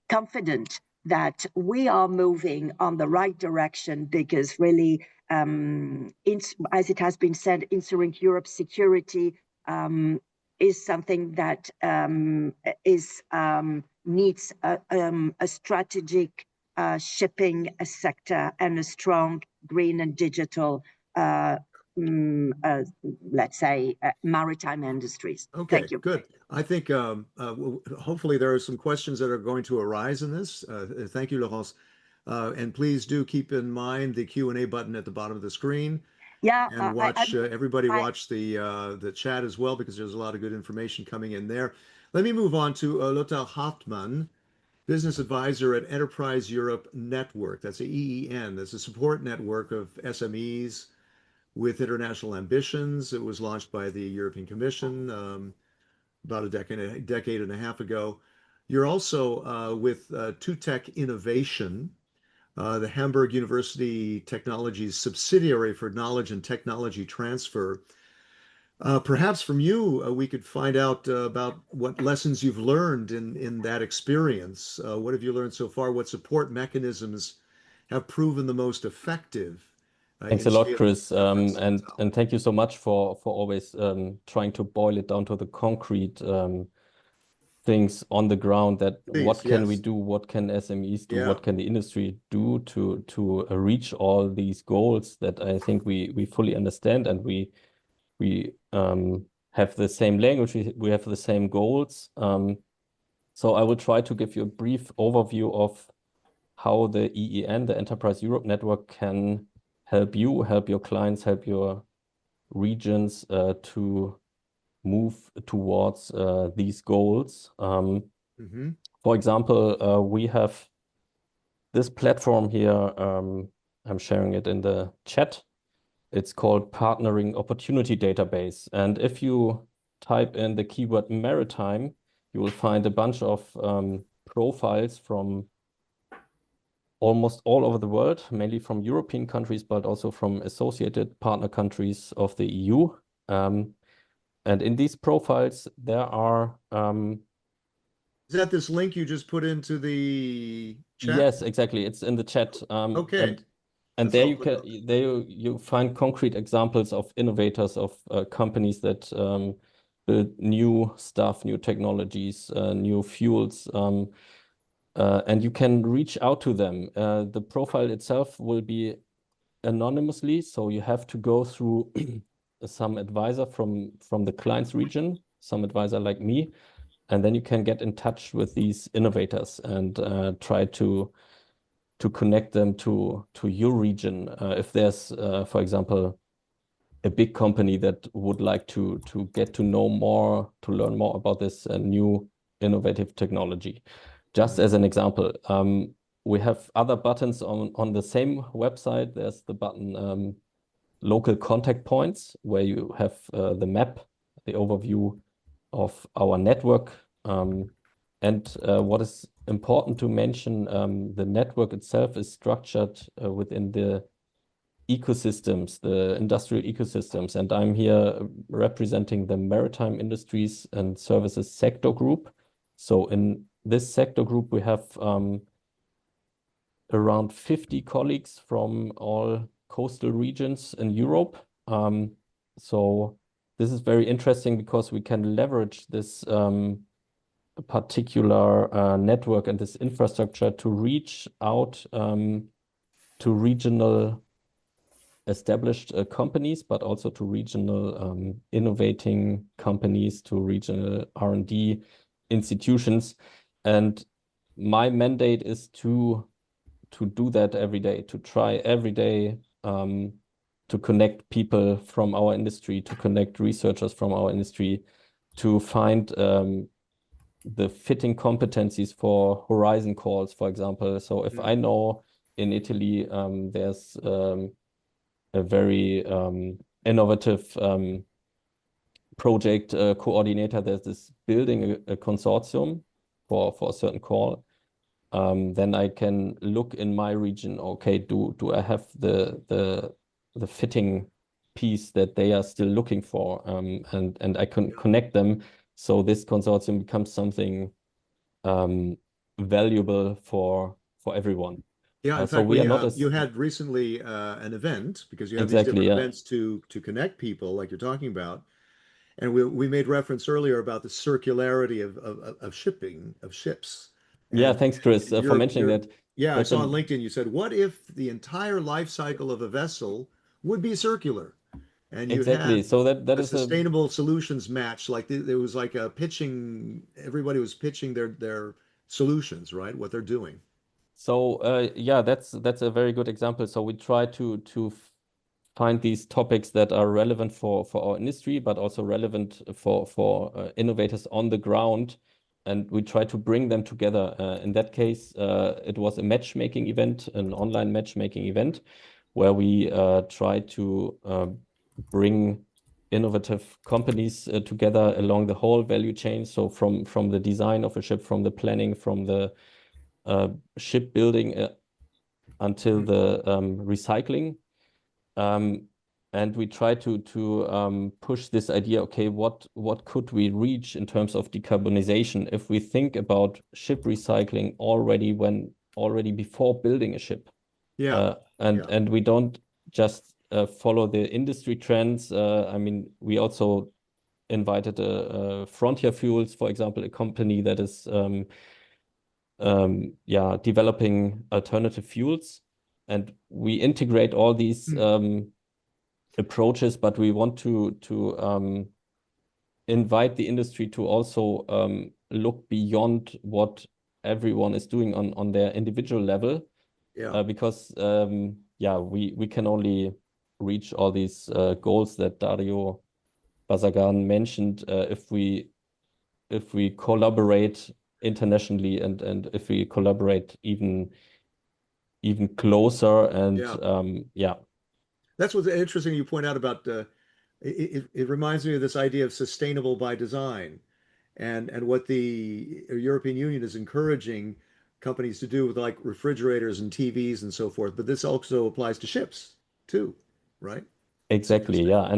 confident that we are moving on the right direction, because really, as it has been said, ensuring Europe's security is something that needs a strategic shipping sector and a strong green and digital, let's say, maritime industries. Okay, thank you. Good. I think hopefully there are some questions that are going to arise in this. Thank you, Laurence. And please do keep in mind the Q&A button at the bottom of the screen. Yeah, and watch everybody watch the chat as well, because there's a lot of good information coming in there. Let me move on to Lothar Hartmann, Business Advisor at Enterprise Europe Network. That's a EEN. That's a support network of SMEs with international ambitions. It was launched by the European Commission about a decade and a half ago. You're also with TUTEC Innovation, the Hamburg University Technologies subsidiary for knowledge and technology transfer. Perhaps from you, we could find out about what lessons you've learned in that experience. What have you learned so far? What support mechanisms have proven the most effective? Thanks a lot, Chris, and thank you so much for always trying to boil it down to the concrete things on the ground. That what can we do? What can SMEs do? What can the industry do to reach all these goals that I think we fully understand, and we have the same language. We have the same goals. So I will try to give you a brief overview of how the EEN, the Enterprise Europe Network, can help you, help your clients, help your regions to move towards these goals. For example, we have this platform here. I'm sharing it in the chat. It's called Partnering Opportunity Database. And if you type in the keyword maritime, you will find a bunch of profiles from almost all over the world, mainly from European countries, but also from associated partner countries of the EU. And in these profiles, there are... Is that this link you just put into the chat? Yes, exactly. It's in the chat. Okay. And there you find concrete examples of innovators, of companies that build new stuff, new technologies, new fuels. And you can reach out to them. The profile itself will be anonymously, so you have to go through some advisor from the client's region some advisor like me, and then you can get in touch with these innovators and try to connect them to your region. If there's, for example, a big company that would like to get to know more, to learn more about this new innovative technology. Just as an example, we have other buttons on the same website. There's the button local contact points, where you have the map, the overview of our network. And what is important to mention, the network itself is structured within the ecosystems, the industrial ecosystems. And I'm here representing the Maritime Industries and Services sector group. So in this sector group, we have around 50 colleagues from all coastal regions in Europe. So this is very interesting because we can leverage this particular network and this infrastructure to reach out to regional established companies, but also to regional innovating companies, to regional R&D institutions. And my mandate is to do that every day, to try every day to connect people from our industry, to connect researchers from our industry, to find the fitting competencies for horizon calls, for example. So if I know in Italy there's a very innovative project coordinator that is building a consortium for a certain call, then I can look in my region, okay, do I have the fitting piece that they are still looking for, and I can connect them, so this consortium becomes something valuable for everyone. Yeah, in So fact, we are not as you had recently an event, because you have these exactly, different yeah. events to connect people, like you're talking about. And we made reference earlier about the circularity of shipping, of ships. Yeah, And thanks, Chris, for mentioning that. yeah, I That's saw on an LinkedIn you said, what if the entire life cycle of a vessel would be circular? And you exactly. had So that a is a sustainable solutions match, like there was like a pitching, everybody was pitching their solutions, right? What they're doing. so yeah, that's a very good example. So we try to find these topics that are relevant for our industry, but also relevant for innovators on the ground, and we try to bring them together. In that case, it was a matchmaking event, an online matchmaking event, where we try to bring innovative companies together along the whole value chain. So from the design of a ship, from the planning, from the shipbuilding until the recycling. And we try to push this idea, okay, what could we reach in terms of decarbonization if we think about ship recycling already before building a ship? Yeah. And we don't just follow the industry trends. I mean, we also invited Frontier Fuels, for example, a company that is developing alternative fuels, and we integrate all these approaches, but we want to invite the industry to also look beyond what everyone is doing on their individual level. Yeah. Because we can only reach all these goals that Dario Bazagan mentioned if we collaborate internationally and if we collaborate even closer. And That's what's interesting you point out about it reminds me of this idea of sustainable by design, and what the European Union is encouraging companies to do with like refrigerators and TVs and so forth. But this also applies to ships too, right? exactly, yeah.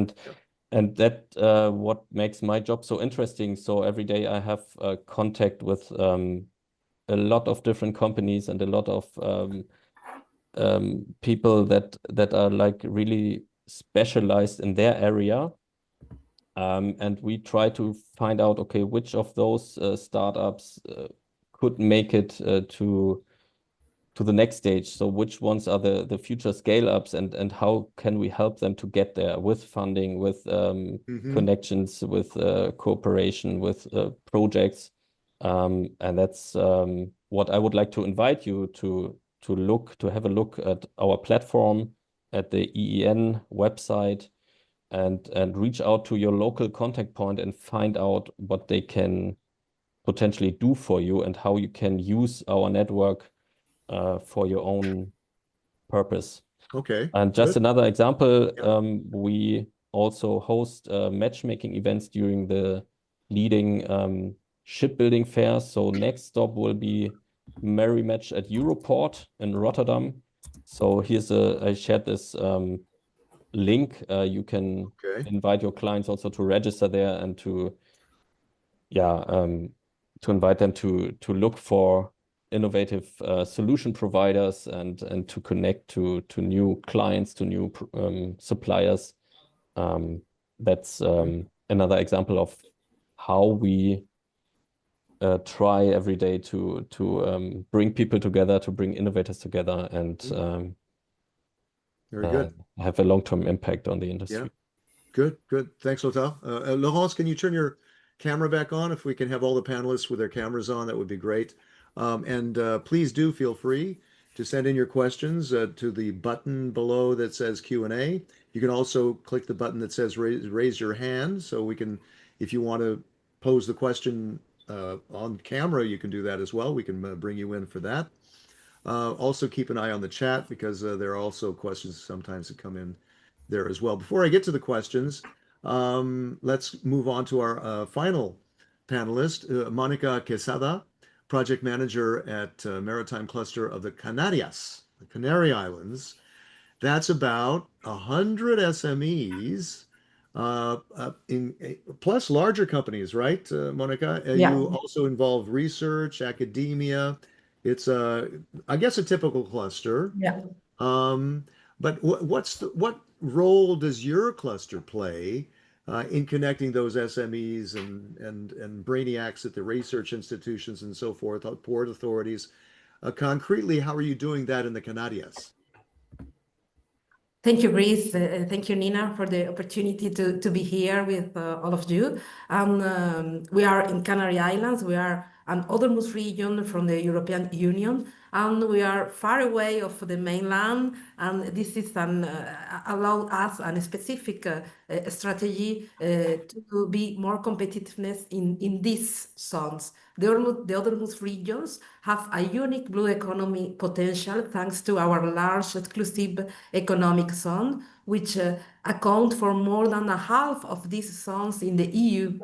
And that what makes my job so interesting. So every day I have contact with a lot of different companies and a lot of people that are like really specialized in their area. And we try to find out, okay, which of those startups could make it to the next stage. So which ones are the future scale-ups, and how can we help them to get there with funding, with connections, with cooperation, with projects. And that's what I would like to invite you to have a look at our platform, at the EEN website, and reach out to your local contact point and find out what they can potentially do for you and how you can use our network for your own purpose. Okay. And just good. another example, we also host matchmaking events during the leading shipbuilding fairs. So next stop will be Match at Europort in Rotterdam. So here's I shared this link. You can invite your clients also to register there and to invite them to look for innovative solution providers and to connect to new clients, to new suppliers. That's another example of how we try every day to bring people together, to bring innovators together, and very good. Have a long-term impact on the industry. Yeah. Good. Thanks, Lothar. Laurence, can you turn your camera back on? If we can have all the panelists with their cameras on, that would be great. And please do feel free to send in your questions to the button below that says Q&A. You can also click the button that says raise your hand, so we can, if you want to pose the question on camera, you can do that as well. We can bring you in for that. Also keep an eye on the chat, because there are also questions sometimes that come in there as well. Before I get to the questions, let's move on to our final panelist, Monica Quesada, project manager at Maritime Cluster of the Canarias, the Canary Islands. That's about 100 SMEs, plus larger companies, right, Monica? Yeah. You also involve research, academia. It's I guess a typical cluster. Yeah. But what role does your cluster play in connecting those SMEs and brainiacs at the research institutions and so forth, port authorities? Concretely, how are you doing that in the Canarias? Thank you, Brice. Thank you, Nina, for the opportunity to be here with all of you. And we are in Canary Islands. We are an outermost region from the European Union, and we are far away of the mainland. And this is allow us a specific strategy to be more competitiveness in these zones. The outermost regions have a unique blue economy potential thanks to our large exclusive economic zone, which account for more than a half of these zones in the EU,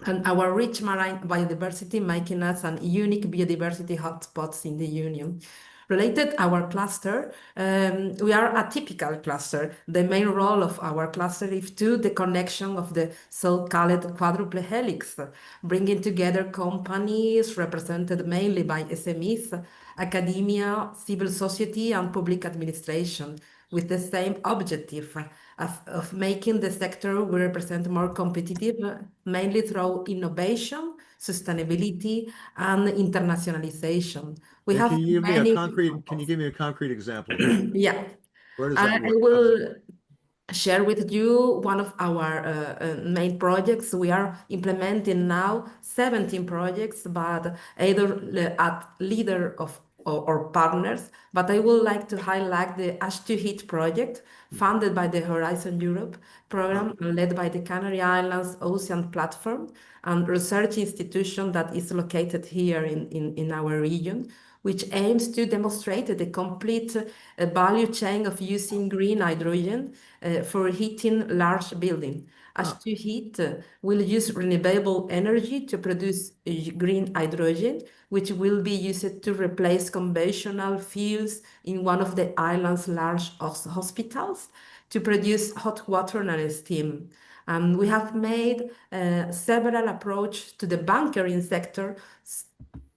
and our rich marine biodiversity making us a unique biodiversity hotspots in the Union. Related our cluster, we are a typical cluster. The main role of our cluster is to the connection of the so-called quadruple helix, bringing together companies represented mainly by SMEs, academia, civil society, and public administration, with the same objective of making the sector we represent more competitive, mainly through innovation, sustainability, and internationalization. We have Can you give me a concrete example of that? Yeah. Where does that I work? will share with you one of our main projects. We are implementing now 17 projects, but either at leader of or partners. But I would like to highlight the Ash2Heat project, funded by the Horizon Europe program, led by the Canary Islands Ocean Platform and research institution that is located here in our region, which aims to demonstrate the complete value chain of using green hydrogen for heating large buildings. Ash2Heat will use renewable energy to produce green hydrogen, which will be used to replace conventional fuels in one of the island's large hospitals to produce hot water and steam. We have made several approaches to the bunkering sector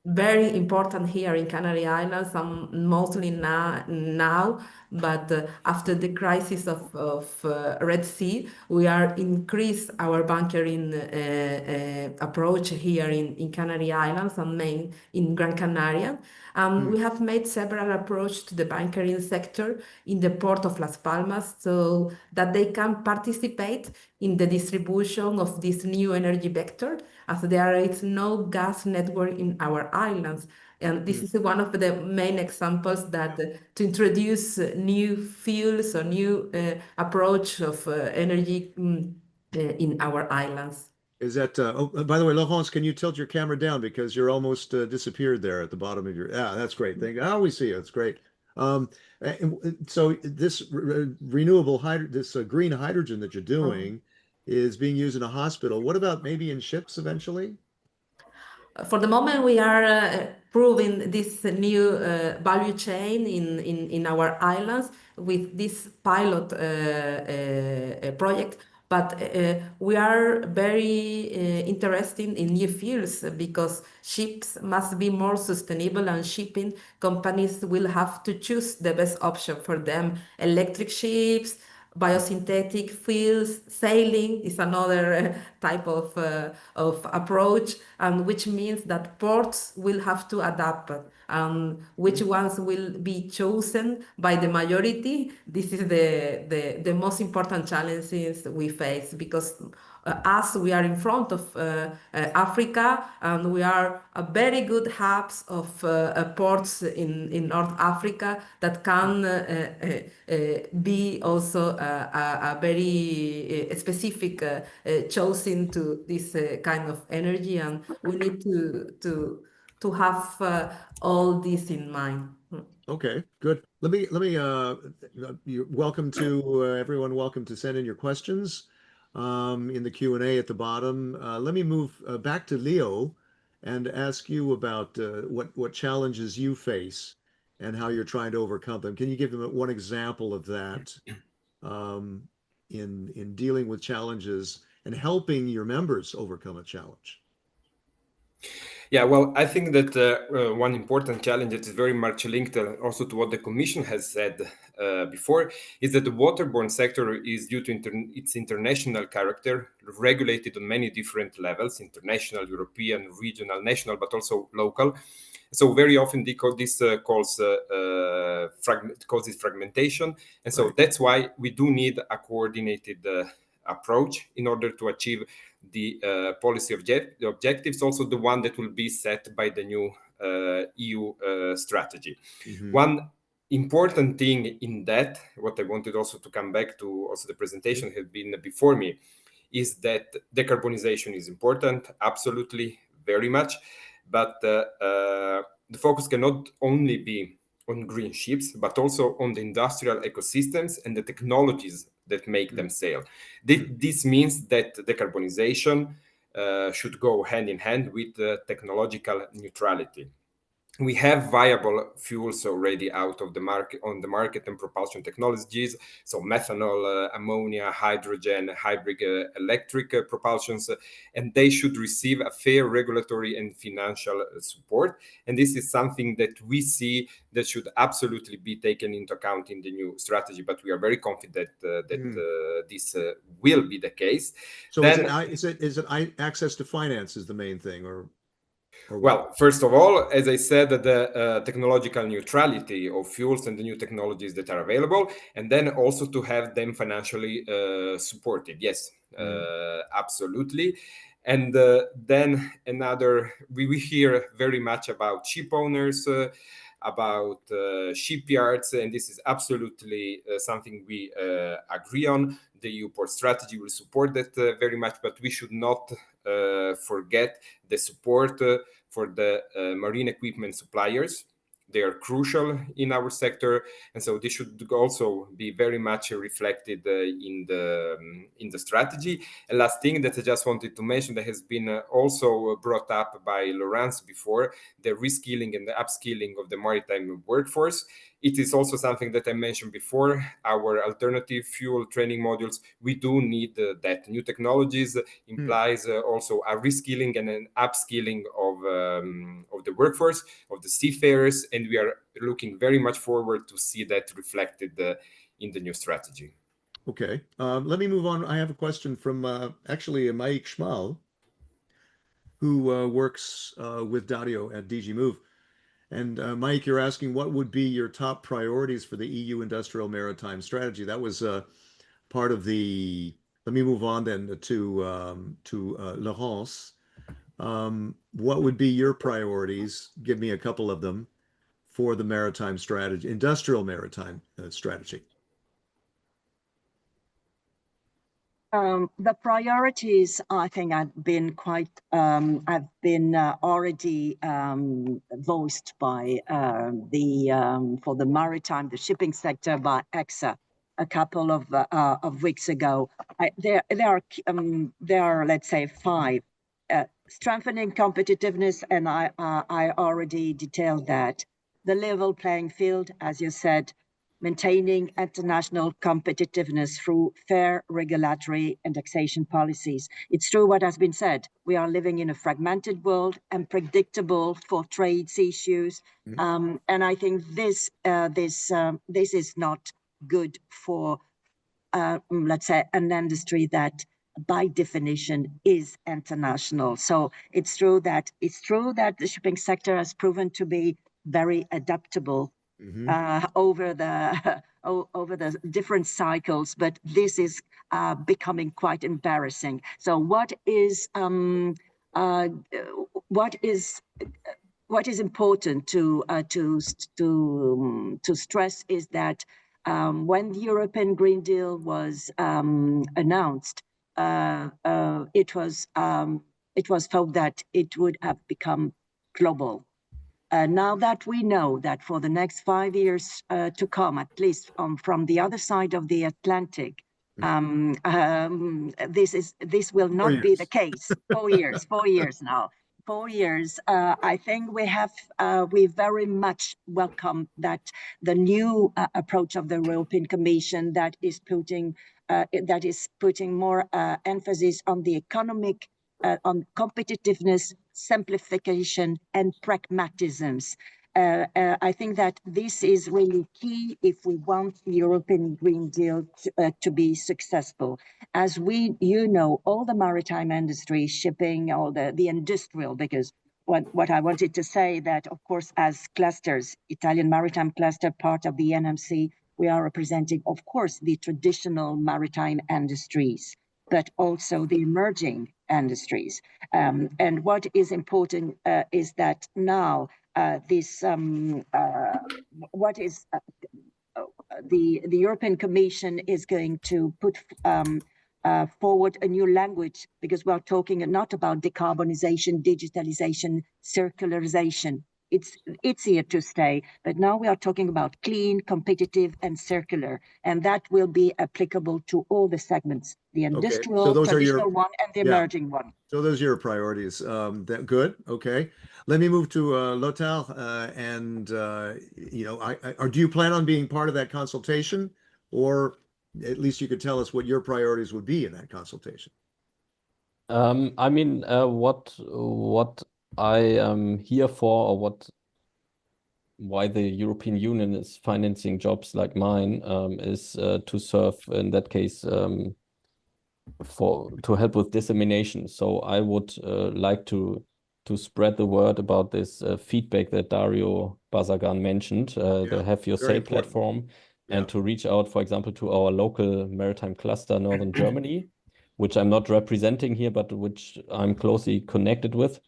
very important here in Canary Islands, mostly now, but after the crisis of Red Sea, we are increased our bunkering approach here in Canary Islands and main in Gran Canaria. We have made several approaches to the bunkering sector in the port of Las Palmas so that they can participate in the distribution of this new energy vector, as there is no gas network in our islands. And this is one of the main examples that to introduce new fuels or new approach of energy in our islands. Is that, oh, by the way, Laurence, can you tilt your camera down because you're almost disappeared there at the bottom of your, yeah, that's great. Thank you. Oh, we see you. It's great. So this renewable hydrogen, this green hydrogen that you're doing is being used in a hospital. What about maybe in ships eventually? For the moment, we are proving this new value chain in our islands with this pilot project. But we are very interested in new fuels because ships must be more sustainable, and shipping companies will have to choose the best option for them. Electric ships, biosynthetic fuels, sailing is another type of approach, and which means that ports will have to adapt. Which ones will be chosen by the majority? This is the most important challenges we face because us, we are in front of Africa, and we are a very good hubs of ports in North Africa that can be also a very specific chosen to this kind of energy, and we need to have all this in mind. Okay, good. You're welcome to everyone. Welcome to send in your questions in the Q&A at the bottom. Let me move back to Leo and ask you about what challenges you face and how you're trying to overcome them. Can you give them one example of that in dealing with challenges and helping your members overcome a challenge? Yeah, well, I think that one important challenge that is very much linked also to what the Commission has said before is that the waterborne sector is, due to its international character, regulated on many different levels: international, European, regional, national, but also local. So very often this causes fragmentation, and so that's why we do need a coordinated approach in order to achieve the policy objectives, also the one that will be set by the new EU strategy. One important thing in that, what I wanted also to come back to, also the presentation had been before me, is that decarbonization is important, absolutely, very much, but the focus cannot only be on green ships, but also on the industrial ecosystems and the technologies that make them sail. This means that decarbonization should go hand in hand with technological neutrality. We have viable fuels already out of the market, on the market, and propulsion technologies, so methanol, ammonia, hydrogen, hybrid electric propulsions, and they should receive a fair regulatory and financial support. And this is something that we see that should absolutely be taken into account in the new strategy, but we are very confident that this will be the case. So then, is it access to finance is the main thing, or well, first of all, as I said, the technological neutrality of fuels and the new technologies that are available, and then also to have them financially supported. Yes, absolutely. And then we hear very much about ship owners, about shipyards, and this is absolutely something we agree on. The EU port strategy will support that very much, but we should not forget the support for the marine equipment suppliers. They are crucial in our sector, and so this should also be very much reflected in the strategy. And last thing that I just wanted to mention that has been also brought up by Laurence before, the reskilling and the upskilling of the maritime workforce. It is also something that I mentioned before, our alternative fuel training modules. We do need that. New technologies implies also a reskilling and an upskilling of the workforce, of the seafarers, and we are looking very much forward to see that reflected in the new strategy. Okay, let me move on. I have a question from actually Mike Schmal, who works with Dario at DG Move. And Mike, you're asking what would be your top priorities for the EU Industrial Maritime Strategy? That was part of the. Let me move on then to Laurence. What would be your priorities? Give me a couple of them for the maritime strategy, industrial maritime strategy. The priorities, I think, have been quite, already voiced by for the maritime, the shipping sector by EXA a couple of weeks ago. There are, let's say, 5. Strengthening competitiveness, and I already detailed that. The level playing field, as you said, maintaining international competitiveness through fair regulatory and taxation policies. It's true what has been said. We are living in a fragmented world, unpredictable for trade issues, and I think this is not good for, let's say, an industry that, by definition, is international. So it's true that the shipping sector has proven to be very adaptable over the different cycles, but this is becoming quite embarrassing. So what is important to stress is that when the European Green Deal was announced, it was thought that it would have become global. Now that we know that for the next 5 years to come, at least from the other side of the Atlantic, this will not be the case. 4 years, 4 years now. 4 years. I think we very much welcome that the new approach of the European Commission that is putting more emphasis on the economic, on competitiveness, simplification, and pragmatisms. I think that this is really key if we want the European Green Deal to be successful. As all the maritime industry, shipping, all the industrial, because what I wanted to say that, of course, as clusters, Italian Maritime Cluster, part of the NMC, we are representing, of course, the traditional maritime industries, but also the emerging industries. And what is important is that now the European Commission is going to put forward a new language, because we're talking not about decarbonisation, digitalization, circularization. It's here to stay, but now we are talking about clean, competitive, and circular, and that will be applicable to all the segments: the industrial, so traditional one, and the emerging one. So those are your priorities. Good. Okay. Let me move to Lothar, and do you plan on being part of that consultation, or at least you could tell us what your priorities would be in that consultation? I mean, what I am here for, or why the European Union is financing jobs like mine, is to serve, in that case, to help with dissemination. So I would like to spread the word about this feedback that Dario Bazagan mentioned, the Have Your Say platform, and to reach out, for example, to our local maritime cluster, Northern Germany, which I'm not representing here, but which I'm closely connected with.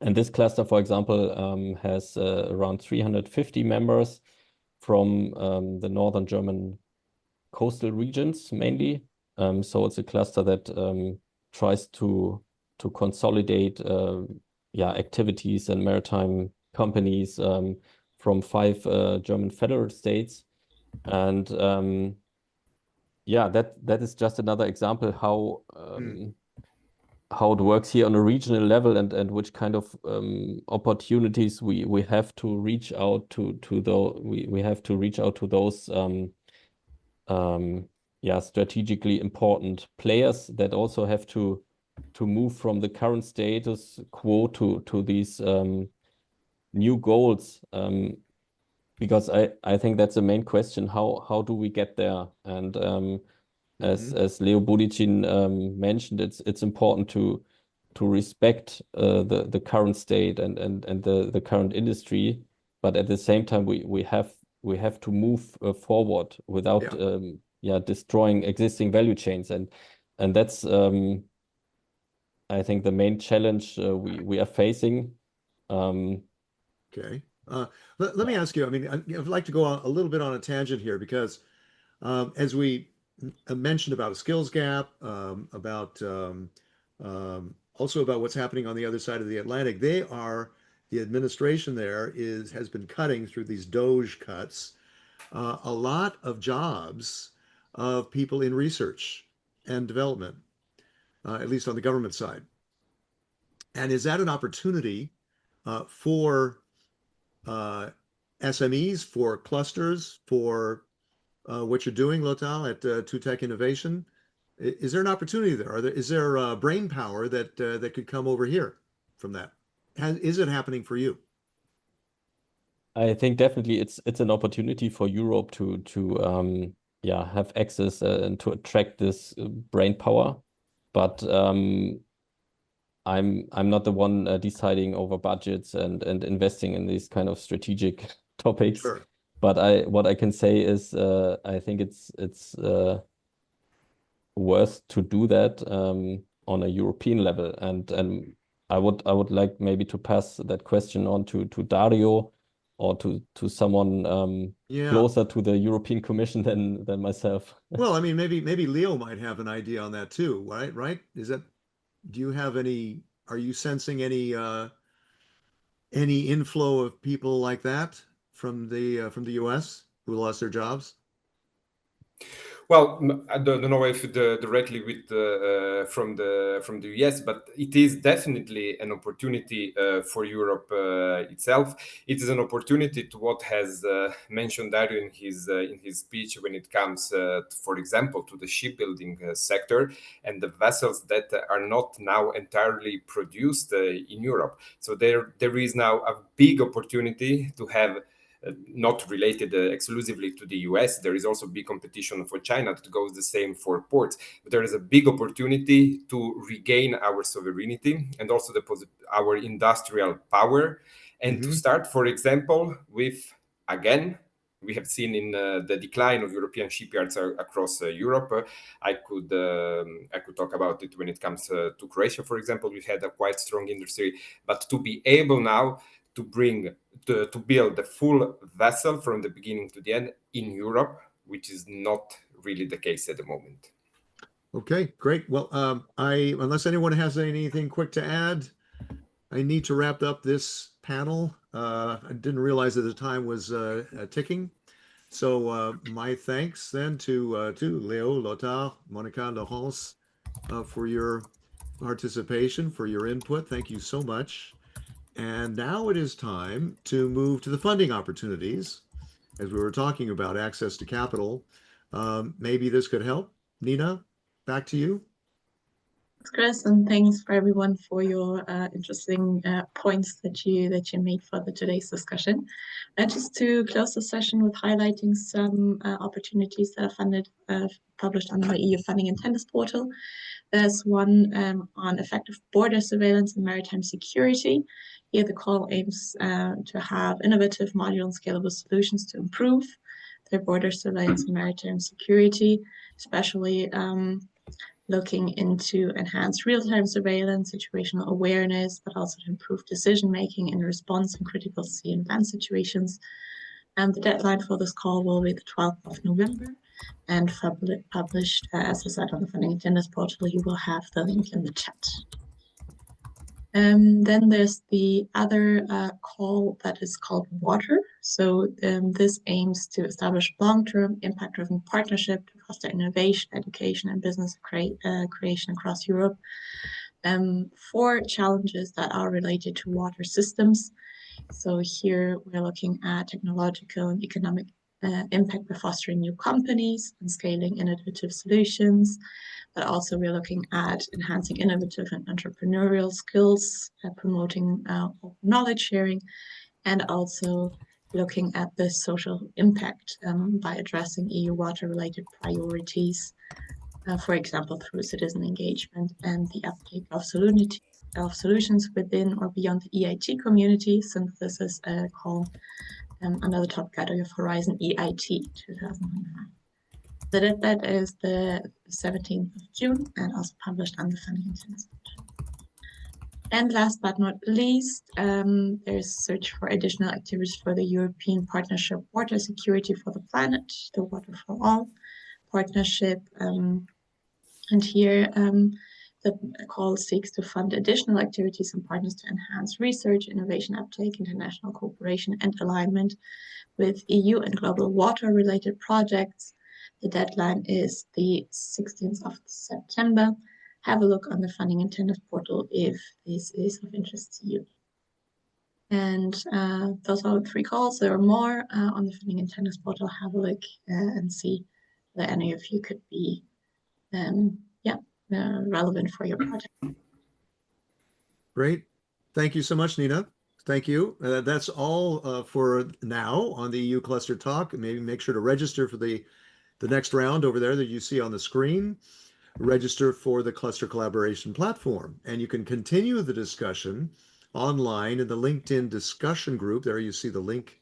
And this cluster, for example, has around 350 members from the Northern German coastal regions mainly. So it's a cluster that tries to consolidate activities and maritime companies from 5 German federal states. And that is just another example how it works here on a regional level, and which kind of opportunities we have to reach out to those strategically important players that also have to move from the current status quo to these new goals, because I think that's the main question. How do we get there? And as Leo Budicin mentioned, it's important to respect the current state and the current industry, but at the same time we have to move forward without destroying existing value chains, and that's I think the main challenge we are facing. Okay. Let me ask you, I mean, I'd like to go a little bit on a tangent here, because as we mentioned about a skills gap, also about what's happening on the other side of the Atlantic, the administration there has been cutting through these DOGE cuts a lot of jobs of people in research and development, at least on the government side. And is that an opportunity for SMEs, for clusters, for what you're doing, Lothar, at 2Tech Innovation? Is there an opportunity there? Is there brain power that could come over here from that? Is it happening for you? I think definitely it's an opportunity for Europe to have access and to attract this brain power, but I'm not the one deciding over budgets and investing in these kind of strategic topics. Sure. But what I can say is I think it's worth to do that on a European level, and I would like maybe to pass that question on to Dario or to someone closer to the European Commission than myself. Well, I mean, maybe Leo might have an idea on that too, right? Right? Do you have are you sensing any inflow of people like that from the US who lost their jobs? Well, I don't know if directly with from the US, but it is definitely an opportunity for Europe itself. It is an opportunity to what has mentioned Dario in his speech when it comes, for example, to the shipbuilding sector and the vessels that are not now entirely produced in Europe. So there is now a big opportunity to have. Not related exclusively to the US. There is also big competition for China that goes the same for ports. But there is a big opportunity to regain our sovereignty and also our industrial power, and to start, for example, with, again, we have seen in the decline of European shipyards across Europe. I could talk about it when it comes to Croatia, for example. We had a quite strong industry, but to be able now to build the full vessel from the beginning to the end in Europe, which is not really the case at the moment. Okay, great. Well, unless anyone has anything quick to add, I need to wrap up this panel. I didn't realize that the time was ticking. So my thanks then to Leo, Lothar, Monica, Laurence for your participation, for your input. Thank you so much. And now it is time to move to the funding opportunities. As we were talking about access to capital, maybe this could help. Nina, back to you. Thanks, Chris, and thanks for everyone for your interesting points that you made for today's discussion. Just to close the session with highlighting some opportunities that are published on the EU Funding and Tenders portal. There's one on effective border surveillance and maritime security. Here the call aims to have innovative, modular and scalable solutions to improve their border surveillance and maritime security, especially looking into enhanced real-time surveillance, situational awareness, but also to improve decision-making in response in critical sea and land situations. And the deadline for this call will be the 12th of November and published, as I said, on the Funding and Tenders portal. You will have the link in the chat. Then there's the other call that is called Water. So this aims to establish long-term impact-driven partnership to foster innovation, education, and business creation across Europe for challenges that are related to water systems. So here we're looking at technological and economic impact by fostering new companies and scaling innovative solutions, but also we're looking at enhancing innovative and entrepreneurial skills, promoting knowledge sharing, and also looking at the social impact by addressing EU water-related priorities, for example, through citizen engagement and the uptake of solutions within or beyond the EIT community, since this is a call under the top category of Horizon EIT 2025. The deadline is the 17th of June and also published on the funding and tennis. And last but not least, there's search for additional activities for the European Partnership Water Security for the Planet, the Water for All partnership. And here, the call seeks to fund additional activities and partners to enhance research, innovation uptake, international cooperation, and alignment with EU and global water-related projects. The deadline is the 16th of September. Have a look on the Funding and Tenders portal if this is of interest to you. And those are the 3 calls. There are more on the Funding and Tenders portal. Have a look and see whether any of you could be relevant for your project. Great. Thank you so much, Nina. Thank you. That's all for now on the EU Cluster Talk. Maybe make sure to register for the next round over there that you see on the screen. Register for the Cluster Collaboration Platform. And you can continue the discussion online in the LinkedIn discussion group. There you see the link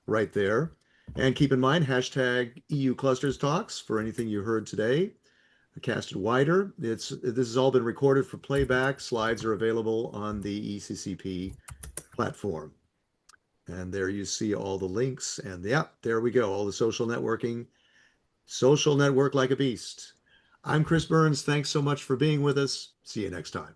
right there. And keep in mind, hashtag EU Clusters Talks for anything you heard today. Cast it wider. This has all been recorded for playback. Slides are available on the ECCP platform. And there you see all the links. And yeah, there we go. All the social networking. Social network like a beast. I'm Chris Burns. Thanks so much for being with us. See you next time.